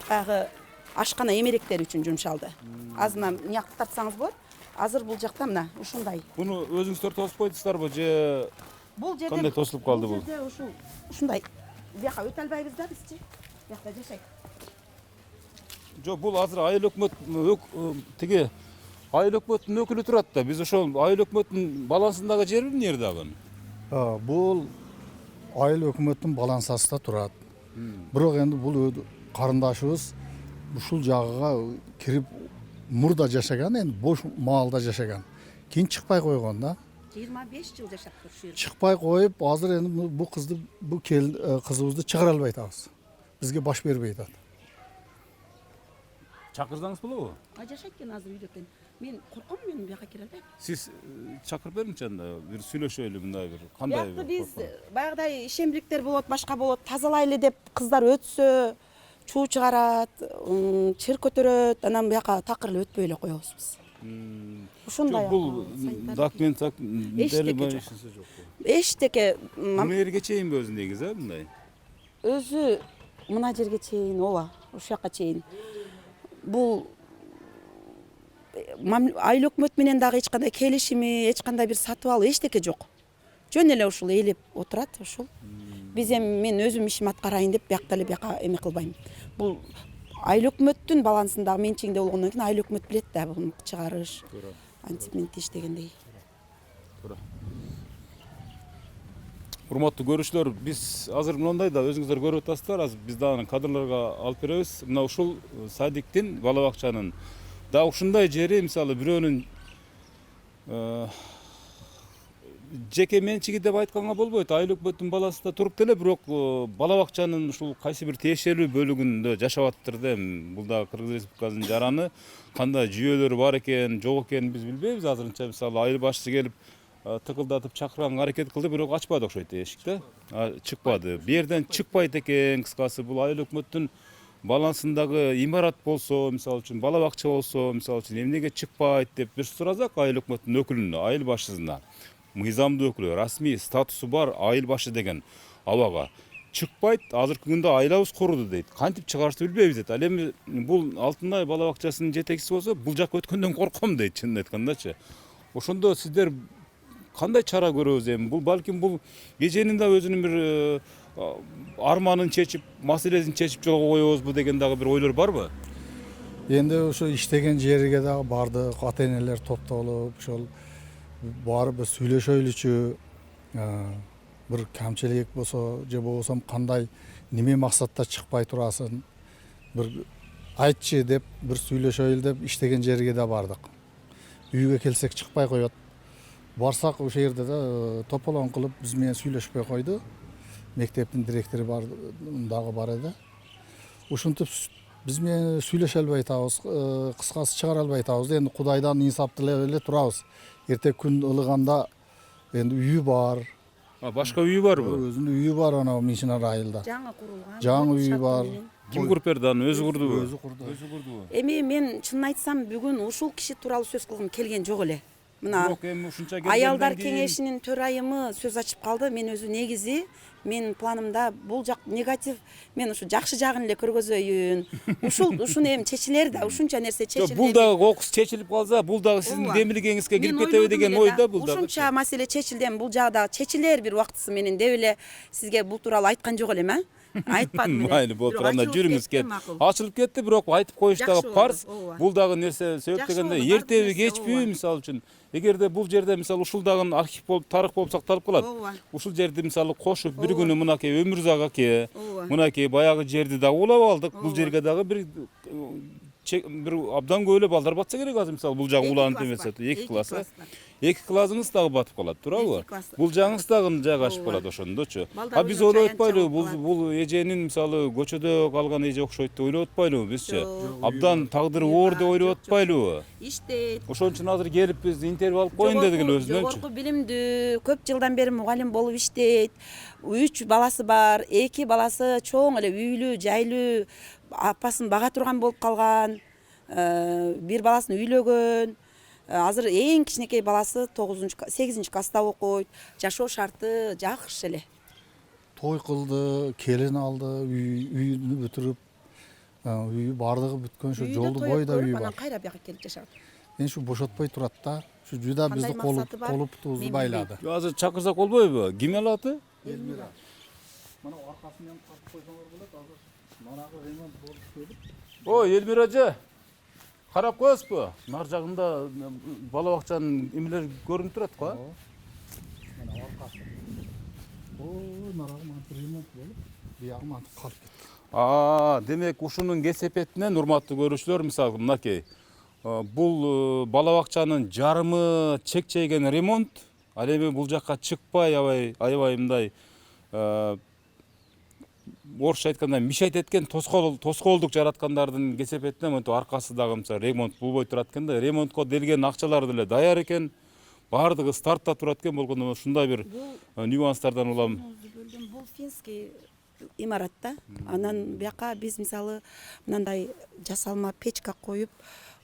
баягы ашкана эмеректер үчүн жумшалды. Азына мыяк тартсаңыз болот. Азыр бул жакта мына ушундай. Буну өзүңүздөр тосуп койдуңуздарбы же Бул жерде кандай тосулуп калды бул? Ушундай. Бияка өтө албайбыз да бизчи. Бияка жашайт. Жок, бул азыр айыл өкмөт тиги айыл өкмөттүн өкүлү турат да. Биз ошол айыл өкмөттүн балансындагы жерби эмне дагы? Бул айыл өкмөттүн балансасында турат. Бирок энди бул карындашыбыз ушул жагыга кирип мурда жашаган, энди бош маалда жашаган. Кийин чыкпай койгон да. 25 жыл жашап турушу. Чыкпай коюп, азыр энди бул кызды, бул кызыбызды чыгара албай атабыз. Бизге баш бербей атат. Чакырсаңыз болобу? Жашайт экен азыр үйдө экен. Мен корком, мен бияка кире албайм. Сиз чакырып бериңчи анда, бир сүйлөшөлү мындай бир кандай? Биякты биз баягыдай ишембириктер болот, башка болот, тазалайлы деп кыздар өтсө, чуу чыгарат, чыр көтөрөт, анан бияка такыр эле өтпөй эле коебуз биз. Ушундай. Бул документ жок. Эчтеке Мына жерге чейинби өзү негизи, мындай? өзү мына жерге чейин, ооба, ушул жака чейин. Бул айыл өкмөт менен дагы эч кандай келишими, эч кандай бир сатып алуу эчтеке жок. Жөн эле ушул ээлеп отурат ушул. Биз эми мен өзүм ишим аткарайын деп биякта эле бияка эме кылбайм. Бул айыл өкмөттүн балансындагы менчигинде болгондон кийин айыл өкмөт билет да буну чыгарыш, антимент иштегендей. Урматтуу көрүүчүлөр, биз азыр мындай да өзүңүздөр көрүп атасыздар, азыр биз дагы кадрларга алып беребиз. Мына ушул садиктин, бала бакчанын да ушундай жери, мисалы бирөөнүн жеке менчиги деп айтканга болбойт. Айыл өкмөттүн баласында туруп деле, бирок бала бакчанын ушул кайсы бир тиешелүү бөлүгүндө жашап атыптыр да. Бул да Кыргыз Республикасынын жараны кандай жүйөлөрү бар экен, жок экенин биз билбейбиз азырынча. Мисалы айыл башчысы келип тыкылдатып чакырганга аракет кылды, бирок ачпады окшойт эшикти. Чыкпады. Бу жерден чыкпайт экен. Кыскасы бул айыл өкмөттүн балансындагы имарат болсо, мисалы үчүн бала бакча болсо, мисалы үчүн эмнеге чыкпайт деп бир суразак айыл өкмөттүн өкүлүнө, айыл башчысына. Мыйзамдуу өкүлү, расмий статусу бар айыл башы деген абага чыкпайт, азыркы күндө айлабыз куруду дейт. Кантип чыгарышты билбейбиз дейт. Ал эми бул Алтынай бала бакчасынын жетекчиси болсо, бул жакка өткөндөн корком дейт, чынын айткандачы. Ошондо сиздер кандай чара көрөбүз эми? Бул балким бул эженин да өзүнүн бир арманын чечип, маселесин чечип жолго коебузбу деген дагы бир ойлор барбы? Енді ошо иштеген жерге дагы бардык, ата энелер топтолуп, ошол барып сүйлөшөйлүчү, бир камчылык болсо же болбосо кандай неме максатта чыкпай турасың, бир айтчы деп бир сүйлөшөйлү деп иштеген жерге да бардык. Үйгө келсек чыкпай коет. Барсак ошол жерде да тополоң кылып биз менен сүйлөшпөй койду. Мектептин директору бар дагы бар эди. Ушинтип биз менен сүйлөшө албай атабыз, кыскасы чыгара албай атабыз. Эми Кудайдан инсаптылап эле турабыз. Эртең күн ылыганда эми үйү бар. Башка үйү барбы? Өзүнүн үйү бар анау Мишинар айылда. жаңы курулган. Жаңы үйү бар. Ким куруп берди аны? Өзү курдубу? Өзү курду. Эми мен чынын айтсам бүгүн ушул киши тууралуу сөз кылгым келген жок эле. Мына Бирок эми ушунча аялдар кеңешинин төрайымы сөз ачып калды. Мен өзү негизи менин планымда бул жак негатив, мен ушу жакшы жагын эле көргөзөйүн. Ушуну эми чечилер да, ушунча нерсе чечилди. Бул дагы кокус чечилип калса, бул дагы сиздин демилгеңизге кирип кетеби деген ойда бул дагы. Ушунча маселе чечилди, бул жагы дагы чечилер бир убактысы менен деп эле сизге бул тууралуу айткан жок элем, айтпадым эле. Майли болуп турганда жүрүңүз кет. Ачылып кетти, бирок айтып коюш дагы парз. Бул дагы нерсе себеп дегенде эртеби кечпи, мисалы үчүн эгерде бул жерде мисалы ушул дагы архив болуп, тарых болуп сакталып калат. Ушул жерди мисалы кошуп бир күнү мынакей Өмүрзак аке, мынакей баягы жерди дагы улап алдык. Бул жерге дагы бир абдан көп эле балдар батса керек азыр мисалы бул жагы уланып эмесе 2 класс. 2 классыңыз дагы батып калат, туурабы? Бул жагыңыз дагы жайгашып калат ошондочу. Биз ойлоп атпайлыбы, бул эженин мисалы көчөдө калган эже окшойт деп ойлоп атпайлыбы бизчи? Абдан тагдыры оор деп ойлоп атпайлыбы? Иштейт. Ошон үчүн азыр келип биз интервью алып коеюн дедик эле өзүнөнчү. Жогорку билимдүү, көп жылдан бери мугалим болуп иштейт. 3 баласы бар, 2 баласы чоң эле үйлүү, жайлуу, апасын бага турган болуп калган. Бир баласын үйлөгөн. Азыр эң кичинекей баласы 8 класста окуйт. Жашоо шарты жакшы эле. Той кылды, келин алды, үйүнү бүтүрүп, үйү бардыгы бүткөнчө жолду бойда үйү бар. Анан кайра бияка келип жашагат. Эми ушу бошотпой турат да. Ушу жуда бизди колуптубузду байлады. Азыр чакырсак болбойбу? Ким алаты? Элмира. Мына аркасынан тартып койсоңор болот, азыр манагы ремонт болуп келип. Ой, Элмира эже. Карап коесузбу? Нар жагында бала бакчанын эмелери көрүнүп турат го. Мына аркасы. Ой, нарагы мантип ремонт болуп, биягы мантип калып кетти. Демек ушунун кесепетинен урматтуу көрүүчүлөр, мисалы мынакей бул бала бакчанын жарымы чекчейген ремонт, ал эми бул жакка чыкпай аябай мындай орусча айтканда мешать эткен тоскоолдук жараткандардын кесепетинен монтип аркасы дагы мисалы ремонт болбой турат экен да. Ремонтко делген акчалар деле даяр экен. Бардыгы стартта турат экен, болгондо ушундай бир нюанстардан улам. Бул финский имарат да. Анан бияка биз мисалы мындай жасалма печка коюп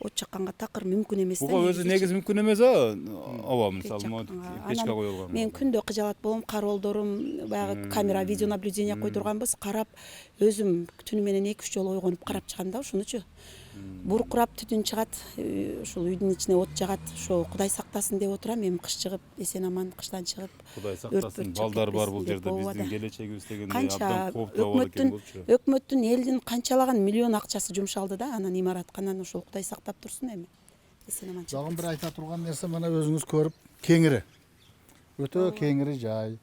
от чакканга такыр мүмкүн эмес да. Буга өзү негизи мүмкүн эмес ооба мисалы печка коюлган. Мен күндө кыжалат болом, кароолдорум баягы камера видео наблюдение кой турганбыз, карап өзүм түнү менен 2-3 жолу ойгонуп карап чыгам да ушунучу. Буркурап түтүн чыгат, ушул үйдүн ичине от жагат. Ошо Кудай сактасын деп отурам. Эми кыш чыгып, эсен аман кыштан чыгып. Кудай сактасын, балдар бар бул жерде, биздин келечегибиз дегенде абдан кооптуу болот экен болчу. Өкмөттүн элдин канчалаган миллион акчасы жумшалды да, анан имаратка, анан ушул Кудай сактап турсун эми. Эсен аман чыгып. Дагы бир айта турган нерсе мына өзүңүз көрүп, кеңири. Өтө кеңири жай.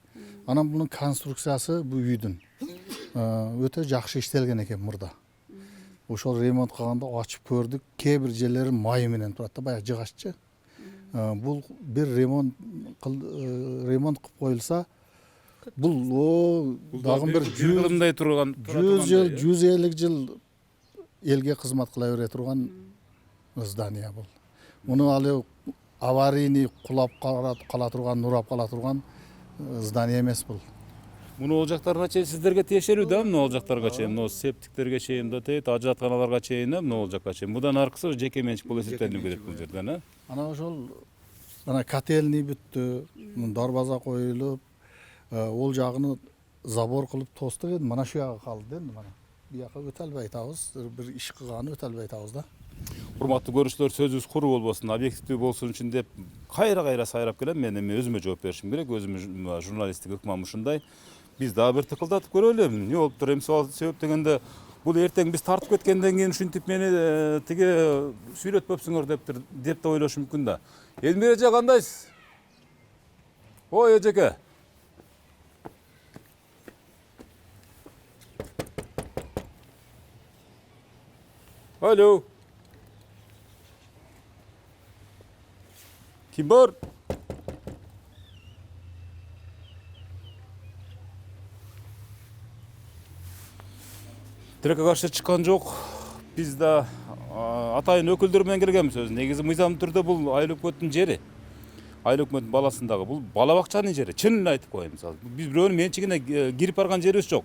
Анан бунун конструкциясы бул үйдүн өтө жакшы иштелген экен мурда. Ошол ремонт кылганда ачып көрдүк, кээ бир жерлери май менен турат да, баягы жыгаччы. Бул бир ремонт кылып коюлса, бул дагы бир 100 жылдай турган 100 жыл, 150 жыл элге кызмат кыла бере турган здание бул. Муну ал аварийный кулап кала турган, нурап кала турган здание эмес бул. Муну ол жактарына чейин сиздерге тиешелүү да, мына ол жактарга чейин, мына септиктерге чейин да тейт, ажыратканаларга чейин, мына ол жакка чейин. Мудан аркысы жеке менчик болуп эсептелип кетет бул жерден, а? Ана ошол ана котельный бүттү, дарбаза коюлуп, ол жагыны забор кылып тостук эди, мына шу жагы калды энди мана. Бияка өтө албай атабыз, бир иш кылганы өтө албай атабыз да. Урматтуу көрүүчүлөр, сөзүбүз куру болбосун, объективдүү болсун үчүн деп кайра сайрап келем. Мен эми өзүмө жооп беришим керек. Өзүм журналисттик ыкмам ушундай. Биз дагы бир тыкылдатып көрөлү. Эмне болуп тур? Мисалы себеп дегенде, бул эртең биз тартып кеткенден кийин ушинтип мени тиги сүйлөтпөпсүңөр деп да ойлошу мүмкүн да. Элмир эже кандайсыз? Ой эжеке. Алло. Kim бар? Тилекке каршы чыккан жок. Биз да атайын өкүлдөр менен келгенбиз өзү. Негизи мыйзам түрдө бул айыл өкмөттүн жери. Айыл өкмөттүн баласындагы бул бала бакчанын жери. Чынын айтып коеюн мисалы. Биз бирөөнүн менчигине кирип барган жерибиз жок.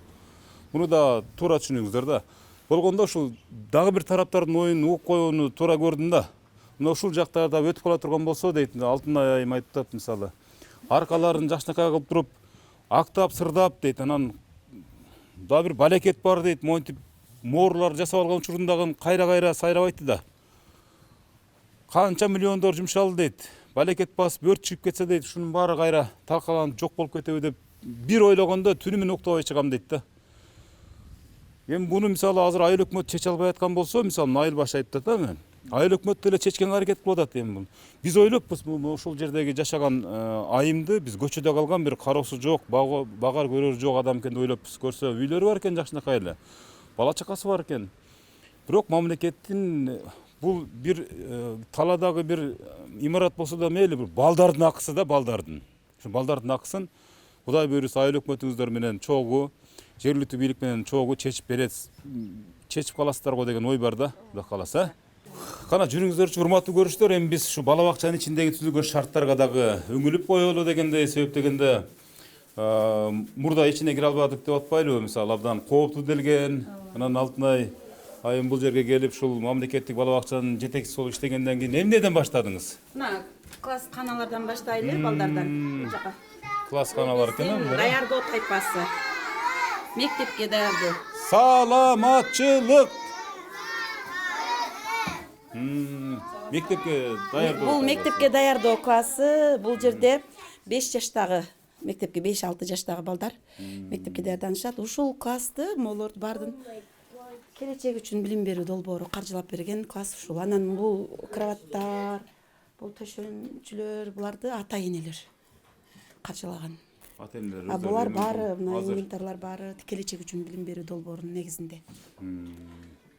Муну да туура түшүнүңүздөр да. Болгондо ушул дагы бир тараптардын оюн угуп коюуну туура көрдүм да. Мына ушул жактарда өтүп кала турган болсо дейт, Алтынай айым айтып мисалы. Аркаларын жакшынакай кылып туруп, актап, сырдап дейт, анан да бир балекет бар дейт, монтип mooрлар жасап алган учурундагы кайра сайрабайт да. Канча миллиондор жумшалды дейт. Балекет басып өрт чыгып кетсе дейт, ушунун баары кайра талкаланып жок болуп кетеби деп бир ойлогондо түнү менен уктабай чыгам дейт да. Эми буну мисалы азыр айыл өкмөт чече албай аткан болсо, мисалы айыл башы айтып атат да. Айыл өкмөт деле чечкенге аракет кылып атат эми бул. Биз ойлоппуз ушул жердеги жашаган айымды биз көчөдө калган бир кароосу жок, багар көрөр жок адам экен деп ойлоппуз. Көрсө үйлөрү бар экен жакшынакай эле. Бала чакасы бар экен. Бирок мамлекеттин бул бир таладагы бир имарат болсо да мейли бир балдардын акысы да, балдардын. Ошо балдардын акысын Кудай буйруса айыл өкмөтүңүздөр менен чогуу, жергиликтүү бийлик менен чогуу чечип берет. Чечип каласыздар го деген ой бар да, Кудай кааласа. Кана жүрүңүздөрчү урматтуу көрүүчүлөр, эми биз ушу бала бакчанын ичиндеги түзүлгөн шарттарга дагы өңүлүп коелу дегендей себеп дегенде мурда ичине кире албадык деп атпайлыбы, мисалы абдан кооптуу делген. Анан Алтынай айым бул жерге келип ушул мамлекеттик бала бакчанын жетекчиси болуп иштегенден кийин эмнеден баштадыңыз? Мына класс каналардан баштайлы, балдардан. Жака. Класс каналар экен, Даярдоо тайпасы. Мектепке даярдоо. Саламатчылык. Мектепке даярдоо. Бул мектепке даярдоо классы, бул жерде 5 жаштагы, мектепке 5-6 жаштагы балдар мектепке даярданышат. Ушул классты молорду бардын келечек үчүн билим берүү долбоору каржылап берген класс ушул. Анан бул кроваттар, бул төшөнчүлөр, буларды ата-энелер каржылаган. Ата-энелер Булар баары, мына инвентарлар баары келечек үчүн билим берүү долбоорунун негизинде.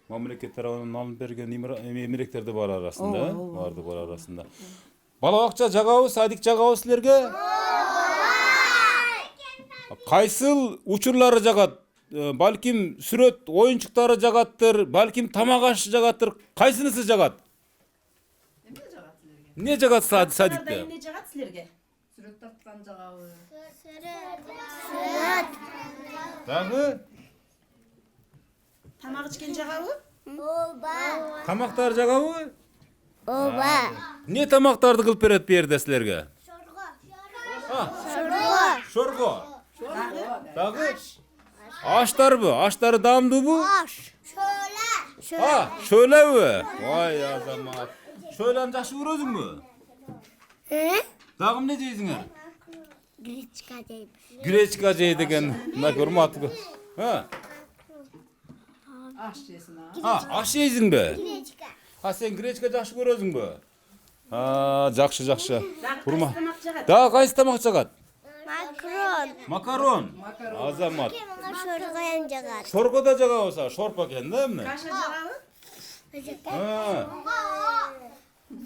Мамлекет тарабынан алынып берген эмеректер де бар арасында, барды бар арасында. Бала бакча жагабыз, садик жагабыз силерге? Кайсыл учурлары жагат? Балким сүрөт оюнчуктары жагаттыр, балким тамак аш жагаттыр. Кайсынысы жагат? Эмне жагат садикте? Эмне жагат силерге? Сүрөт тарткан жагабы. Дагы? Тамак ичкен жагабы? Ооба. Тамактар жагабы? Ооба. Не тамактарды кылып берет бу жерде силерге? Шорго. Дагы? Аштарбы? Аштары даамдуубу? Шөйлө. Шөйлөбү? Ой, азамат. Шөйлөні жакшы көрөсүңбү? Дагы эмне жейсиңер? Гречка дейм. Гречка жейт экен. Мына урматтуу. Аш жесин. Аш жейсиңби? Гречка. Сен гречка жакшы көрөсүңбү? Жакшы. Урма. Тамак жагат. Дагы кайсы тамак жагат? Макарон. Макарон. Азамат. Шоргоян жагат. Шорго да жагабыз, шорпа экен да эмне? Каша жагабы?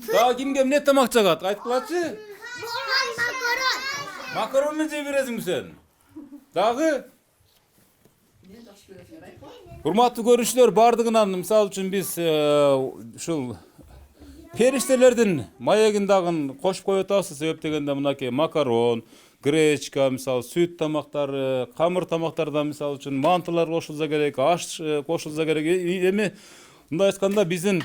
Daha kimge emне tamак жагат? Айтып кылачы. Makaron. Makaronunu жеп бересиңби sen? Дагы? Урматтуу көрүүчүлөр, бардыгынан мисалы үчүн биз ушул периштелердин маегин дагы кошуп коюп атабыз. Себеп дегенде мынакей макарон, гречка, мисалы сүт тамактары, камыр тамактарда мисалы үчүн мантылар кошулса керек, аш кошулса керек. Эми мындай айтканда биздин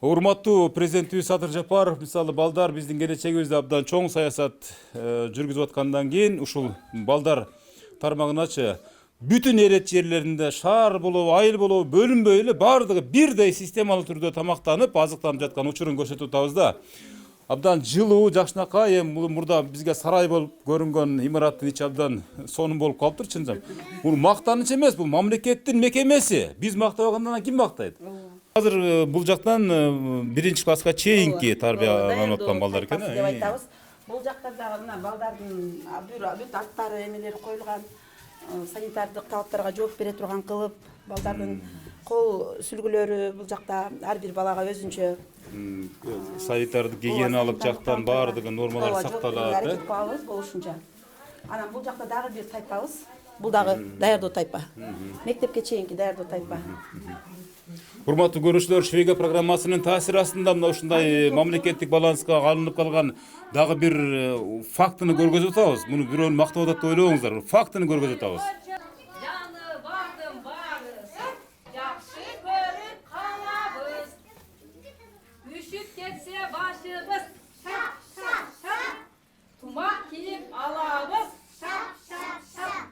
урматтуу президентибиз Садыр Жапаров мисалы балдар биздин келечегибизде абдан чоң саясат жүргүзүп аткандан кийин ушул балдар тармагыначы бүтүн эрет жерлеринде шаар болобу, айыл болобу бөлүнбөй эле бардыгы бирдей системалуу түрдө тамактанып, азыктанып жаткан учурун көрсөтүп атабыз да. Абдан жылуу, жакшынакай, эми бул мурда бизге сарай болуп көрүнгөн имараттын ичи абдан сонун болуп калыптыр чынжам. Бул мактаныч эмес, бул мамлекеттин мекемеси. Биз мактабагандан ким мактайт? Азыр бул жактан биринчи класска чейинки тарбияланып аткан балдар экен. деп айтабыз. Бул жакта дагы мына балдардын бүт аттары эмелери коюлган, санитардык талаптарга жооп бере турган кылып, балдардын кол сүлгүлөрү бул жакта ар бир балага өзүнчө санитардык гигиеналык жактан баардыгы нормалар сакталат. Аракет кылабыз болушунча. Анан бул жакта дагы бир тайпабыз. Бул дагы даярдоо тайпа. Мектепке чейинки даярдоо тайпа. Урматтуу көрүүчүлөр, Швейга программасынын таасири астында мына ушундай мамлекеттик баланска алынып калган дагы бир фактыны көргөзүп атабыз. Муну бирөөнү мактап атат деп ойлобоңуздар. Фактыны көргөзүп атабыз. Жаны бардым барыз, жакшы көрүп калабыз. Үшүп кетсе башыбыз, шап, шап, шап. Тумак кийип алабыз, шап, шап, шап.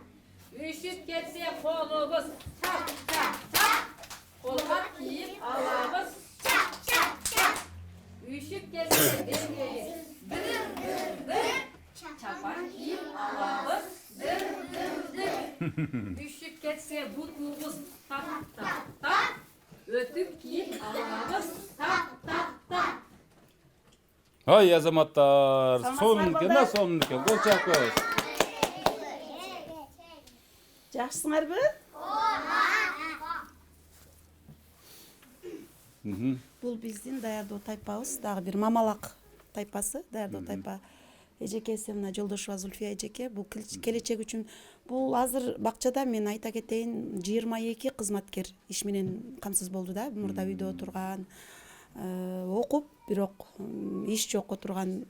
Үшүп кетсе колубуз, шап, шап, шап. Колгат кийип алабыз, шап, шап, шап. Үшүп кетсе деңгейи, дыр, дыр, дыр. Чапан кийип алабыз, дыр, дыр, дыр. Үшүп кетсе бутубуз, тап, тап, тап. Өтүп кийип алабыз, тап, тап, тап. Ай азаматтар, сонун экен, кол чапкыз. Жакшысыңарбы? Бул биздин даярдоо тайпабыз, дагы бир мамалак тайпасы, даярдоо тайпа. Эжекеси мына Жолдошова Зульфия эжеке, бул келечек үчүн бул азыр бакчада мен айта кетейин 22 кызматкер иш менен камсыз болду да. Мурда үйдө отурган, окуп, бирок иш жок отурган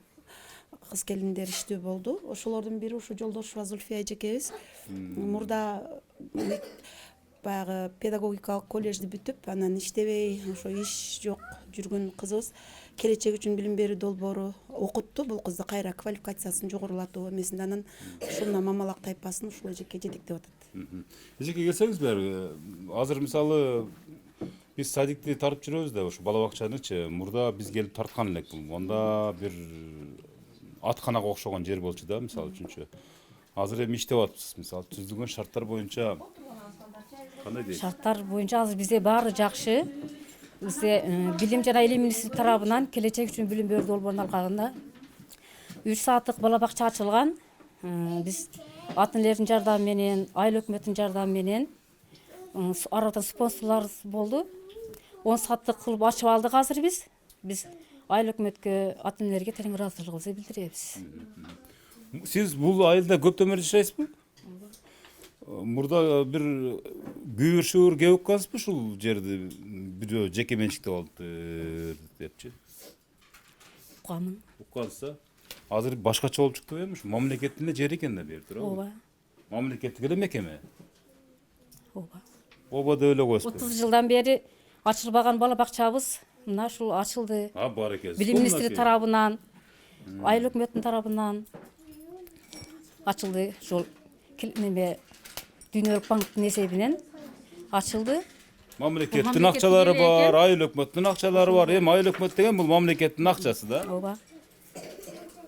кыз келиндер иштүү болду. Ошолордун бири ушу Жолдошова Зульфия эжекебиз. Мурда баягы педагогикалык колледжди бүтүп, анан иштебей, ошо иш жок жүргөн кызыбыз келечек үчүн билим берүү долбоору окутту. Бул кызды кайра квалификациясын жогорулатуу эмесинде анан ушуна мамалак тайпасын ушул эжеке жетектеп атат. Эжеке келсеңизбер, азыр мисалы биз садикти тартып жүрөбүз да, ушу бала бакчанычы мурда биз келип тарткан элек. Монда бир атканага окшогон жер болчу да, мисалы үчүнчү. Азыр эми иштеп атабыз, мисалы түзүлгөн шарттар боюнча. Кандай дейт? Шарттар боюнча азыр бизде баары жакшы. Бизде билим жана илим министрлиги тарабынан келечек үчүн билим берүү долбоорун алганда 3 сааттык бала бакча ачылган. Биз ата энелердин жардамы менен, айыл өкмөттүн жардамы менен арада спонсорлор болду. 10 сааттык кылып ачып алдык азыр биз. Биз айыл өкмөткө, ата энелерге терең ыраазычылыгыбызды билдиребиз. Сиз бул айылда көптөн бери жашайсызбы? Мурда бир күйүршүр кеп калсызбы ушул жерди бүдө жеке менчиктеп алып депчи? Укамын. Укканса, азыр башкача болуп чыктыбы эми? Ушу мамлекеттин эле жери экен да бери туурабы? Ооба. Мамлекеттик эле мекеме. Ооба. Ооба деп эле коесузбу. 30 жылдан бери ачылбаган бала бакчабыз мына ушул ачылды. Бар экен. Билим министрлиги тарабынан, айыл өкмөттүн тарабынан ачылды. Ошол неме Дүйнөлүк банктын эсебинен ачылды. Мамлекеттин акчалары бар, айыл өкмөттүн акчалары бар. Эми айыл өкмөт деген бул мамлекеттин акчасы да. Ооба.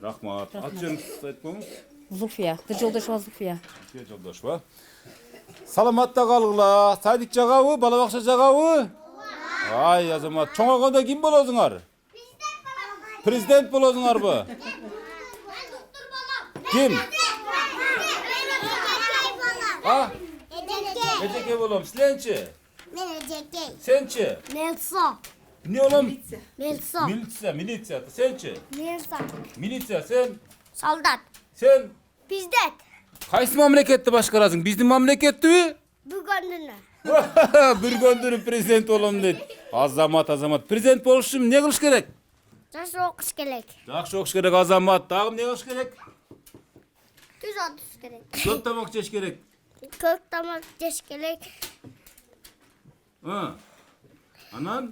Рахмат. Ат жөнүңүздү айтпаңыз. Зульфия, Жолдошова Зульфия. Жолдошова. Саламатта калгыла. Садик жагабы, бала бакча жагабы? Ай, азамат, чоңойгондо ким болосуңар? Президент болосуңарбы? Ким? Эжеке болом. Силенчи? Мен эжеке. Сенчи? Мен со. Ne oğlum? Melisa. Militsiya. Sençi? Melisa. Militsiya sen? Soldat. Sen Bizdet. qaysi mamlaketni boshqarasың? Bizning mamlakatni? Bugündünü. Bir gündür prezident olam deydi. Azamat. Prezident bo'lish uchun ne qilish kerak? Yaxshi o'qish kerak. Yaxshi o'qish kerak azamat. Dag'im ne qilish kerak? Tuz otish kerak. Ko'p tomoq yeyish kerak. Ko'k tomoq yeyish kerak. Ha. Anan?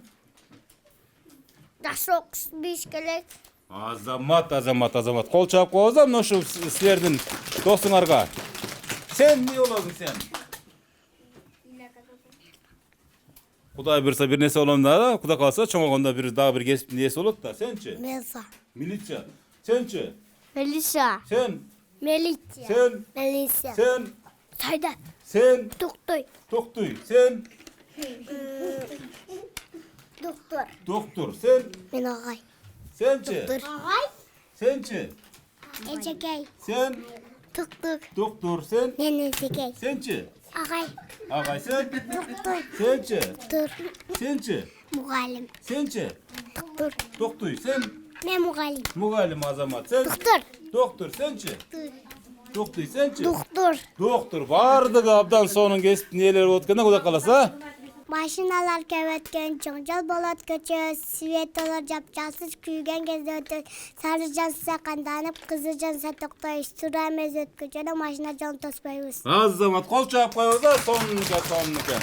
Yaxshi o'qish bilish kerak. Azamat. Qo'l chap qo'yazam shu sizlarning do'stinglarga. Sen ne olasың sen? Xudoy bersa bir narsa olamda, Xudo qalsa cho'ng'og'onda bir kesib nesi bo'ladi-da. Senchi? Melisa. Militsiya. Senchi? Melisa. Sen? Militsiya. Sen? Melisa. Sen? Soldat. Sen? Doktor. To'qtuy. Sen? Doktor. Doktor. Sen? Men og'ay. Senchi? Og'ay. Senchi? Echakay. Sen? Doktor. Doktor. Sen? Men echakay. Senchi? Og'ay. Ağay sen? Doktor. Senchi? Doktor. Senchi? Muallim. Senchi? Doktor. To'qtuy. Sen? Men muallim. Muallim azamat. Sen? Doktor. Doktor. Senchi? To'qtuy. Senchi? Doktor. Doktor. Bardığı abdan sonun kesip neler o'tkanda Xudo qalasa? Mashinalar kelayotgan janjal bo'ladi ko'cha, svetolar japjasiz kuygan kezde o'tadi. Sarijan saqandanib, qizijan to'xtayish suramiz o'tko'chada mashina jon to'smaymiz. Azamat qo'l chap qo'ysa sonnuka.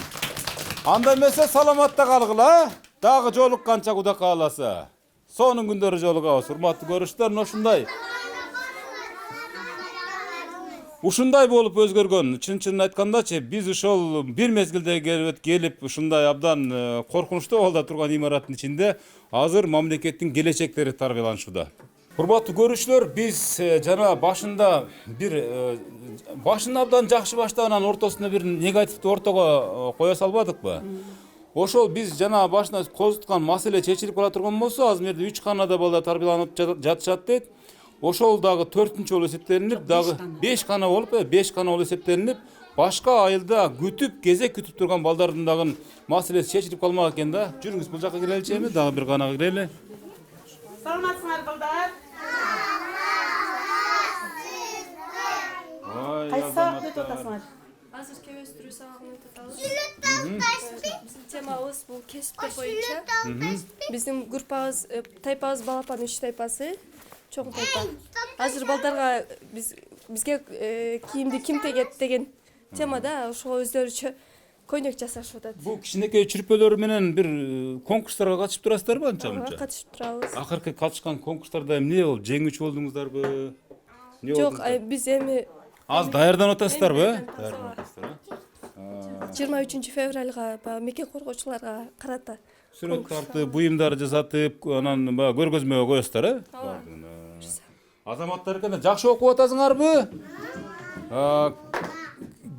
Anda emese salamatda qalgıla. Dagı joluqqancha Xudo qalasa. Sonun gündörü joluqabыз. Hurmatly görüşler, noşunday. Ушундай болуп өзгөргөн. Чын айткандачы, биз ошол бир мезгилде келип ушундай абдан коркунучтуу абалда турган имараттын ичинде азыр мамлекеттин келечектери тарбияланышууда. Урматтуу көрүүчүлөр, биз жана башында абдан жакшы баштаганын ортосунда бир негативди ортого кое салбадыкпы? Ошол биз жана башында козуткан маселе чечилип кала турган болсо, азыр жерде 3 канада балдар тарбияланып жатышат дейт. Ошол дагы 4-чү болуп эсептелинип, дагы 5 кана болуп, 5 кана болуп эсептелинип, башка айылда кезек күтүп турган балдардын дагы маселеси чечилип калмак экен да. Жүрүңүз бул жакка киреличи эми, дагы бир канага кирели. Саламатсыңар балдар? Кайсы сабак өтүп атасыңар? Азыр кебестирүү сабагын өтүп атабыз. Биздин темабыз бул кесиптер боюнча. Биздин группабыз тайпабыз балапан 3 тайпасы. Чоң тайпа. Азыр балдарга бизге кийимди ким тегет деген темада ошо өздөрүчө көйнөк жасашып атат. Бул кичинекей чүрпөлөр менен бир конкурстарга катышып турасыздарбы анча-мынча? Катышып турабыз. Акыркы катышкан конкурстарда эмне болду? Жеңүүчү болдуңуздарбы? Жок, биз эми аз даярданып атасыздарбы? Даярданып атасыздар, 23 февралга мекен коргоочуларга карата сүрөт тартып, буюмдар жасатып, анан көргөзмөгө коесуздар, Азаматтар экен, жакшы окуп атасыңарбы?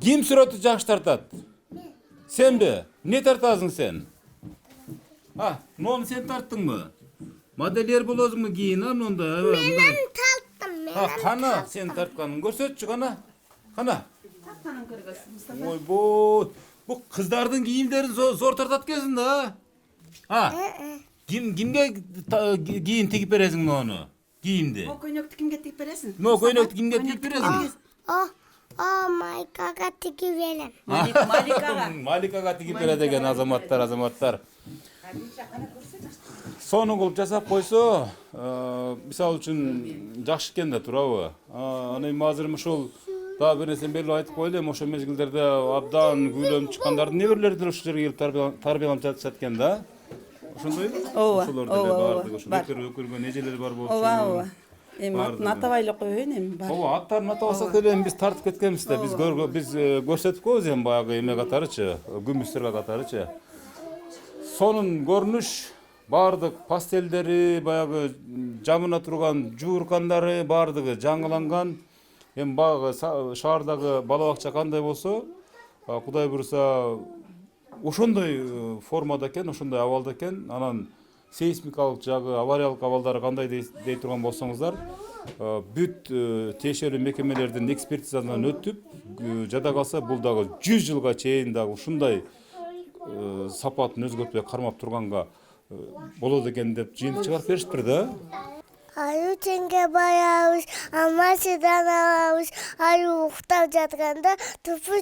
Ким сүрөтү жакшы тартат? Сенби? Не тартасың сен? Нону сен тарттыңбы? Модельер болосуңбу кийин, монда? Мен тарттым. Кана сен тартканын көрсөтчү, кана. Кана. Тартқаның көргөзсүң. Ойбой, бу кыздардын кийимдерин зор тартат экенсиң да. Кимге кийим тигип бересиң мону? Кийимди. Көйнөктү кимге тигип бересиң? Көйнөктү кимге тигип бересиң? Майкага тигип берем. Маликага тигип берет экен азаматтар. Сону кылып жасап койсо, мисалы үчүн жакшы экен да, турабы? Аны азыр ушул дагы бир нерсени белгилеп айтып коелу, ошол мезгилдерде абдан күйлөнүп чыккандардын неберелери деле ушул жерге келип тарбияланып жатышат экен да. Ошондойбу? Ошолор деле баардыгы ошо өкүргөн эжелер бар болчу. Ооба. Эми атын атабай эле коеюн эми бар. Ооба, аттарын атабасак деле биз тартып кеткенбиз да. Биз көрсөтүп коебуз эми баягы эме катарычы, күмүстөр катарычы. Сонун көрүнүш, баардык пастелдери, баягы жамына турган жууркандары баардыгы жаңыланган. Эми баягы шаардагы бала бакча кандай болсо, Кудай буйруса ошондой формада экен, ошондой абалда экен. Анан сейсмикалык жагы, авариялык абалдары кандай дей турган болсоңуздар, бүт тиешелүү мекемелердин экспертизасынан өтүп, жада калса бул дагы 100 жылга чейин дагы ушундай сапатын өзгөртпөй кармап турганга болот экен деп жыйынтык чыгарып беришиптир да. Аю теңге баябыз, ама сидан алабыз. Аю уктап жатканда тупу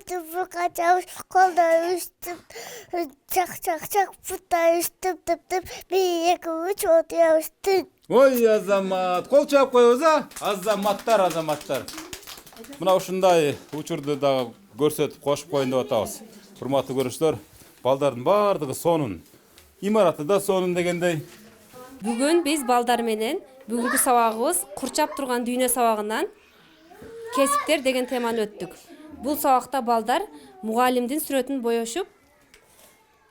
качабыз, колдор үстүп, чак путта үстүп, тып, 1, 2, 3 отуябыз. Ой азамат, кол чаап коебуз азаматтар. Мына ушундай учурду дагы көрсөтүп кошуп коюн деп атабыз. Урматтуу көрүүчүлөр, балдардын баардыгы сонун. Имараты да сонун дегендей. Бүгүн биз балдар менен бүгүнкү сабагыбыз курчап турган дүйнө сабагынан кесиптер деген теманы өттүк. Бул сабакта балдар мугалимдин сүрөтүн боешуп,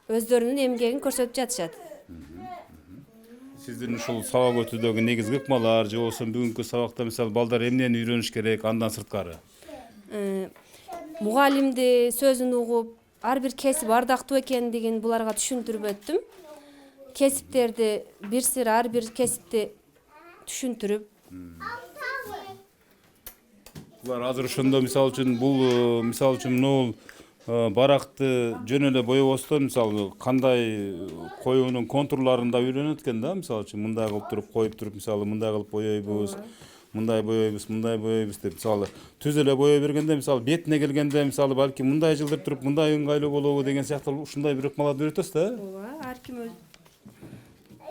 өздөрүнүн эмгегин көрсөтүп жатышат. Сиздин ушул сабак өтүүдөгү негизги ыкмалар же болбосо бүгүнкү сабакта мисалы балдар эмнени үйрөнүш керек андан сырткары? Мугалимди сөзүн угуп, ар бир кесип ардактуу экендигин буларга түшүндүрүп өттүм. Кесиптерди бир сыр ар бир кесипти түшүндүрүп. Булар азыр ошондо мисалы үчүн бул баракты жөн эле боебостон мисалы кандай коюунун контурларын да үйрөнөт экен да, мисалы үчүн мындай кылып туруп коюп туруп мисалы мындай кылып боейбиз, мындай боейбиз деп мисалы түз эле боей бергенде мисалы бетине келгенде мисалы балки мындай жылдырып туруп мындай ыңгайлуу болобу деген сыяктуу ушундай бир ыкмаларды үйрөтөсүз да? Ооба, ар ким өз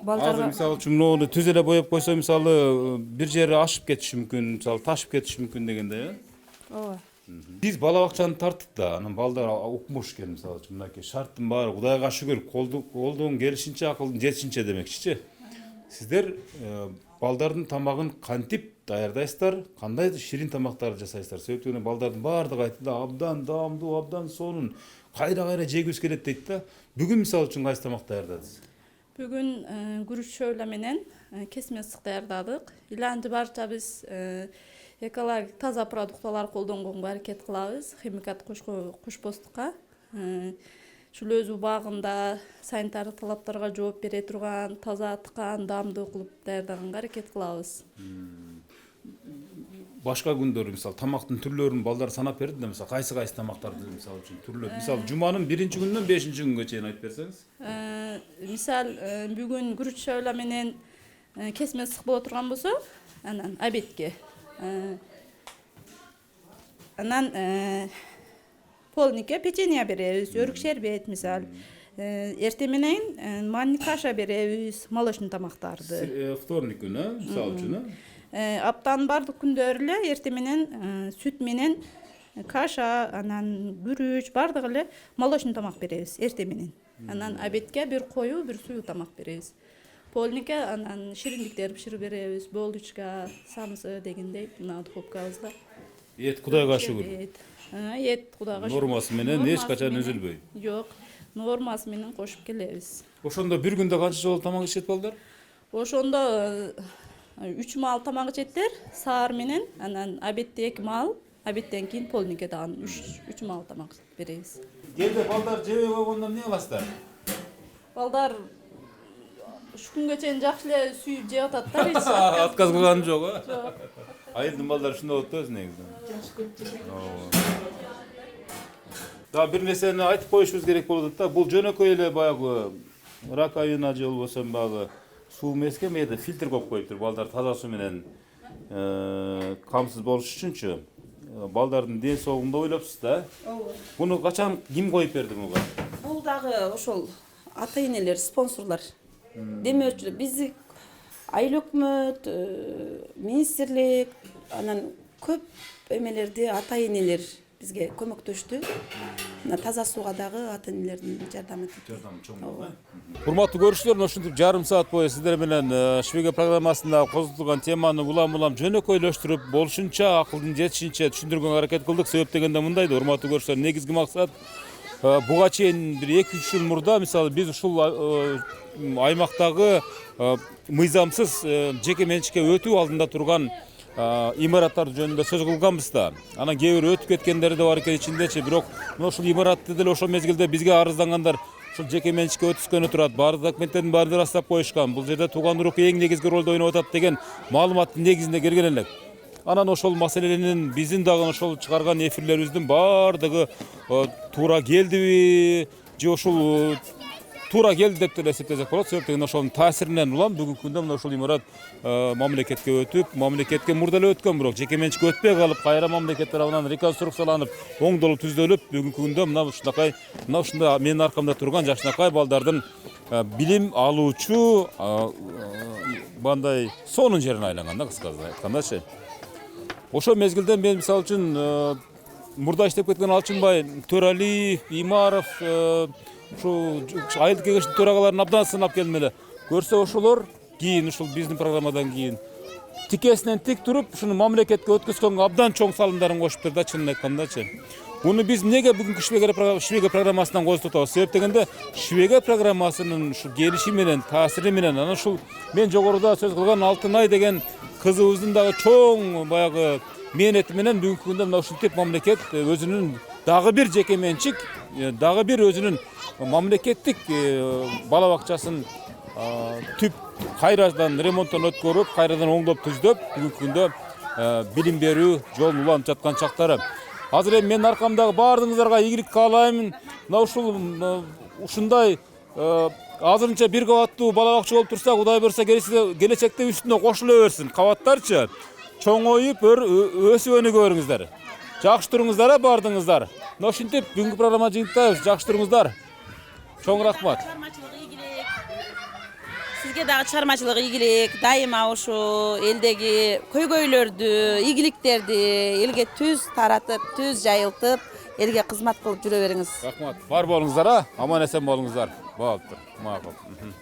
Азыр балдарга мисалы үчүн муну түз эле боеп койсо мисалы бир жери ашып кетиши мүмкүн, мисалы ташып кетиши мүмкүн дегенде, ооба. Биз бала бакчаны тарттык да, анан балдар укмуш экен мисалы үчүн мынакей шарттын баары Кудайга шүгүр, колдон келишинче, акылдын жетишинче демекчичи. Сиздер балдардын тамагын кантип даярдайсыздар, кандай ширин тамактарды жасайсыздар? Себептен балдардын баардыгы айтты да, абдан даамдуу, абдан сонун, кайра жегибиз келет дейт да. Бүгүн мисалы үчүн кайсы тамак даярдадыңыз? Бүгүн күрүч шөйлө менен кесме ысык даярдадык. Иланчы барча биз экологик таза продукталар колдонгонго аракет кылабыз. Химикат кошпостукка. Ушул өз убагында санитардык талаптарга жооп бере турган, таза, ткан, даамдуу кылып даярдаганга аракет кылабыз. Башка күндөрү мисалы тамактын түрлөрүн балдар санап берди да, мисалы кайсы тамактарды мисалы үчүн түрлөр. Мисалы жуманын 1-күнүнөн 5-күнгө чейин айтып берсеңиз. Мисал бүгүн күрүч шөйлө менен кесме ысык боло турган болсо, анан обедке. Анан полникке печенье беребиз, өрүк шербет мисал. Эртең менен манни каша беребиз, молочный тамактарды. Вторник күнү, мисалы үчүн. Аптанын бардык күндөрү эле эртең менен сүт менен каша, анан күрүч, бардыгы эле молочный тамак беребиз эртең менен. Анан обедке бир коюу, бир суу тамак беребиз. Полникке анан шириндиктер биширип беребиз, болдучка, самсы дегендей, мына духовкабызда. Эт Кудайга шүгүр. Эт Кудайга шүгүр. Нормасы менен эч качан үзүлбөй. Жок, нормасы менен кошуп келебиз. Ошондо бир күндө канча жолу тамак ичет балдар? Ошондо 3 маал тамак ичеттер, саар менен, анан обедте 2 маал, обедтен кийин полникке дагы 3 маал тамак беребиз. Кээде балдар жебей койгондо эмне кыласыздар? Балдар ушу күнгө чейин жакшы эле сүйүп жеп атат да, эч Отказ кылган жок, а? жок. Айылдын балдары ушундай болот да өзү негизи. Да бир нерсени айтып коюшубуз керек болот да. Бул жөнөкөй эле баягы раковина же болбосо баягы суу эмеске мээде фильтр коюп коюптур. Балдар таза суу менен камсыз болуш үчүнчү. Балдардын ден соолугун да ойлопсуз да. Ооба. Буну качан ким коюп берди буга? Бул дагы ошол ата-энелер, спонсорлор. Демөчү биздик айыл өкмөт, министрлик, анан көп эмелерди ата-энелер бизге көмөктөштү. Мына таза сууга дагы ата-энелердин жардамы чоң болду. Урматтуу көрүүчүлөр, ушинтип жарым саат бою сиздер менен Швега программасында козутулган теманы улам жөнөкөйлөштүрүп, болушунча акылдын жетишинче түшүндүргөнгө аракет кылдык. Себеп дегенде мындайда, урматтуу көрүүчүлөр, негизги максат буга чейин бир 2-3 жыл мурда мисалы биз ушул аймактагы мыйзамсыз жеке менчикке өтүү алдында турган имараттар жөнүндө сөз кылганбыз да. Анан кээ бир өтүп кеткендери да бар экен ичиндечи, бирок ушул имаратты деле ошол мезгилде бизге арыздангандар ушул жеке менчикке өтүшкөнү турат. Баардык документтердин баарын ырастап коюшкан. Бул жерде тууган урук эң негизги ролду ойноп атат деген маалыматтын негизинде келген элек. Анан ошол маселенин биздин дагы ошол чыгарган эфирлерибиздин баардыгы туура келдиби же ошол туура келди деп деле эсептесек болот. Себептен ошонун таасиринен улам бүгүнкү күндө мына ушул имарат мамлекетке өтүп, мамлекетке мурда эле өткөн, бирок жеке менчикке өтпөй калып, кайра мамлекет тарабынан реконструкцияланып, оңдолуп, түздөлүп, бүгүнкү күндө мына ушундай менин аркамда турган жакшынакай балдардын билим алуучу мындай сонун жерине айланган да, кыскасы айткандачы. Ошол мезгилде мен мисалы үчүн мурда иштеп кеткен Алчынбай, Төралиев, Имаров, ушу айылдык кеңештин төрагаларын абдан сынап келдим эле. Көрсө ошолор кийин ушул биздин программадан кийин тикесинен тик туруп, ушуну мамлекетке өткөзгөнгө абдан чоң салымдарын кошуптур да, чынын айткандачы. Буну биз эмнеге бүгүнкү Швега программасынан көз атабыз? Себеп дегенде Швега программасынын ушу келиши менен, таасири менен, анан ушул мен жогоруда сөз кылган Алтынай деген кызыбыздын дагы чоң баягы мээнети менен бүгүнкү күндө мына ушинтип мамлекет өзүнүн дагы бир жеке менчик, дагы бир өзүнүн мамлекеттик бала бакчасын түп кайрадан ремонттон өткөрүп, кайрадан оңдоп түздөп, бүгүнкү күндө билим берүү жолун улантып жаткан чактары. Азыр эми менин аркамдагы баардыгыңыздарга ийгилик каалайм. Мына ушундай азырынча бир кабаттуу бала бакча болуп турса, Кудай буйрса келечекте үстүнө кошула берсин. Кабаттарчы чоңоюп өсүп өнүгө бериңиздер. Жакшы туруңуздар баардыгыңыздар. Мына ушинтип бүгүнкү программа жыйынтыктайбыз. Жакшы туруңуздар. Чоң рахмат. Сизге дагы чыгармачылык ийгилик, дайыма ушу элдеги көйгөйлөрдү, ийгиликтерди элге түз таратып, түз жайылтып, элге кызмат кылып жүрө бериңиз. Рахмат. Бар болуңуздар, аман эсен болуңуздар. Болуптур. Макул.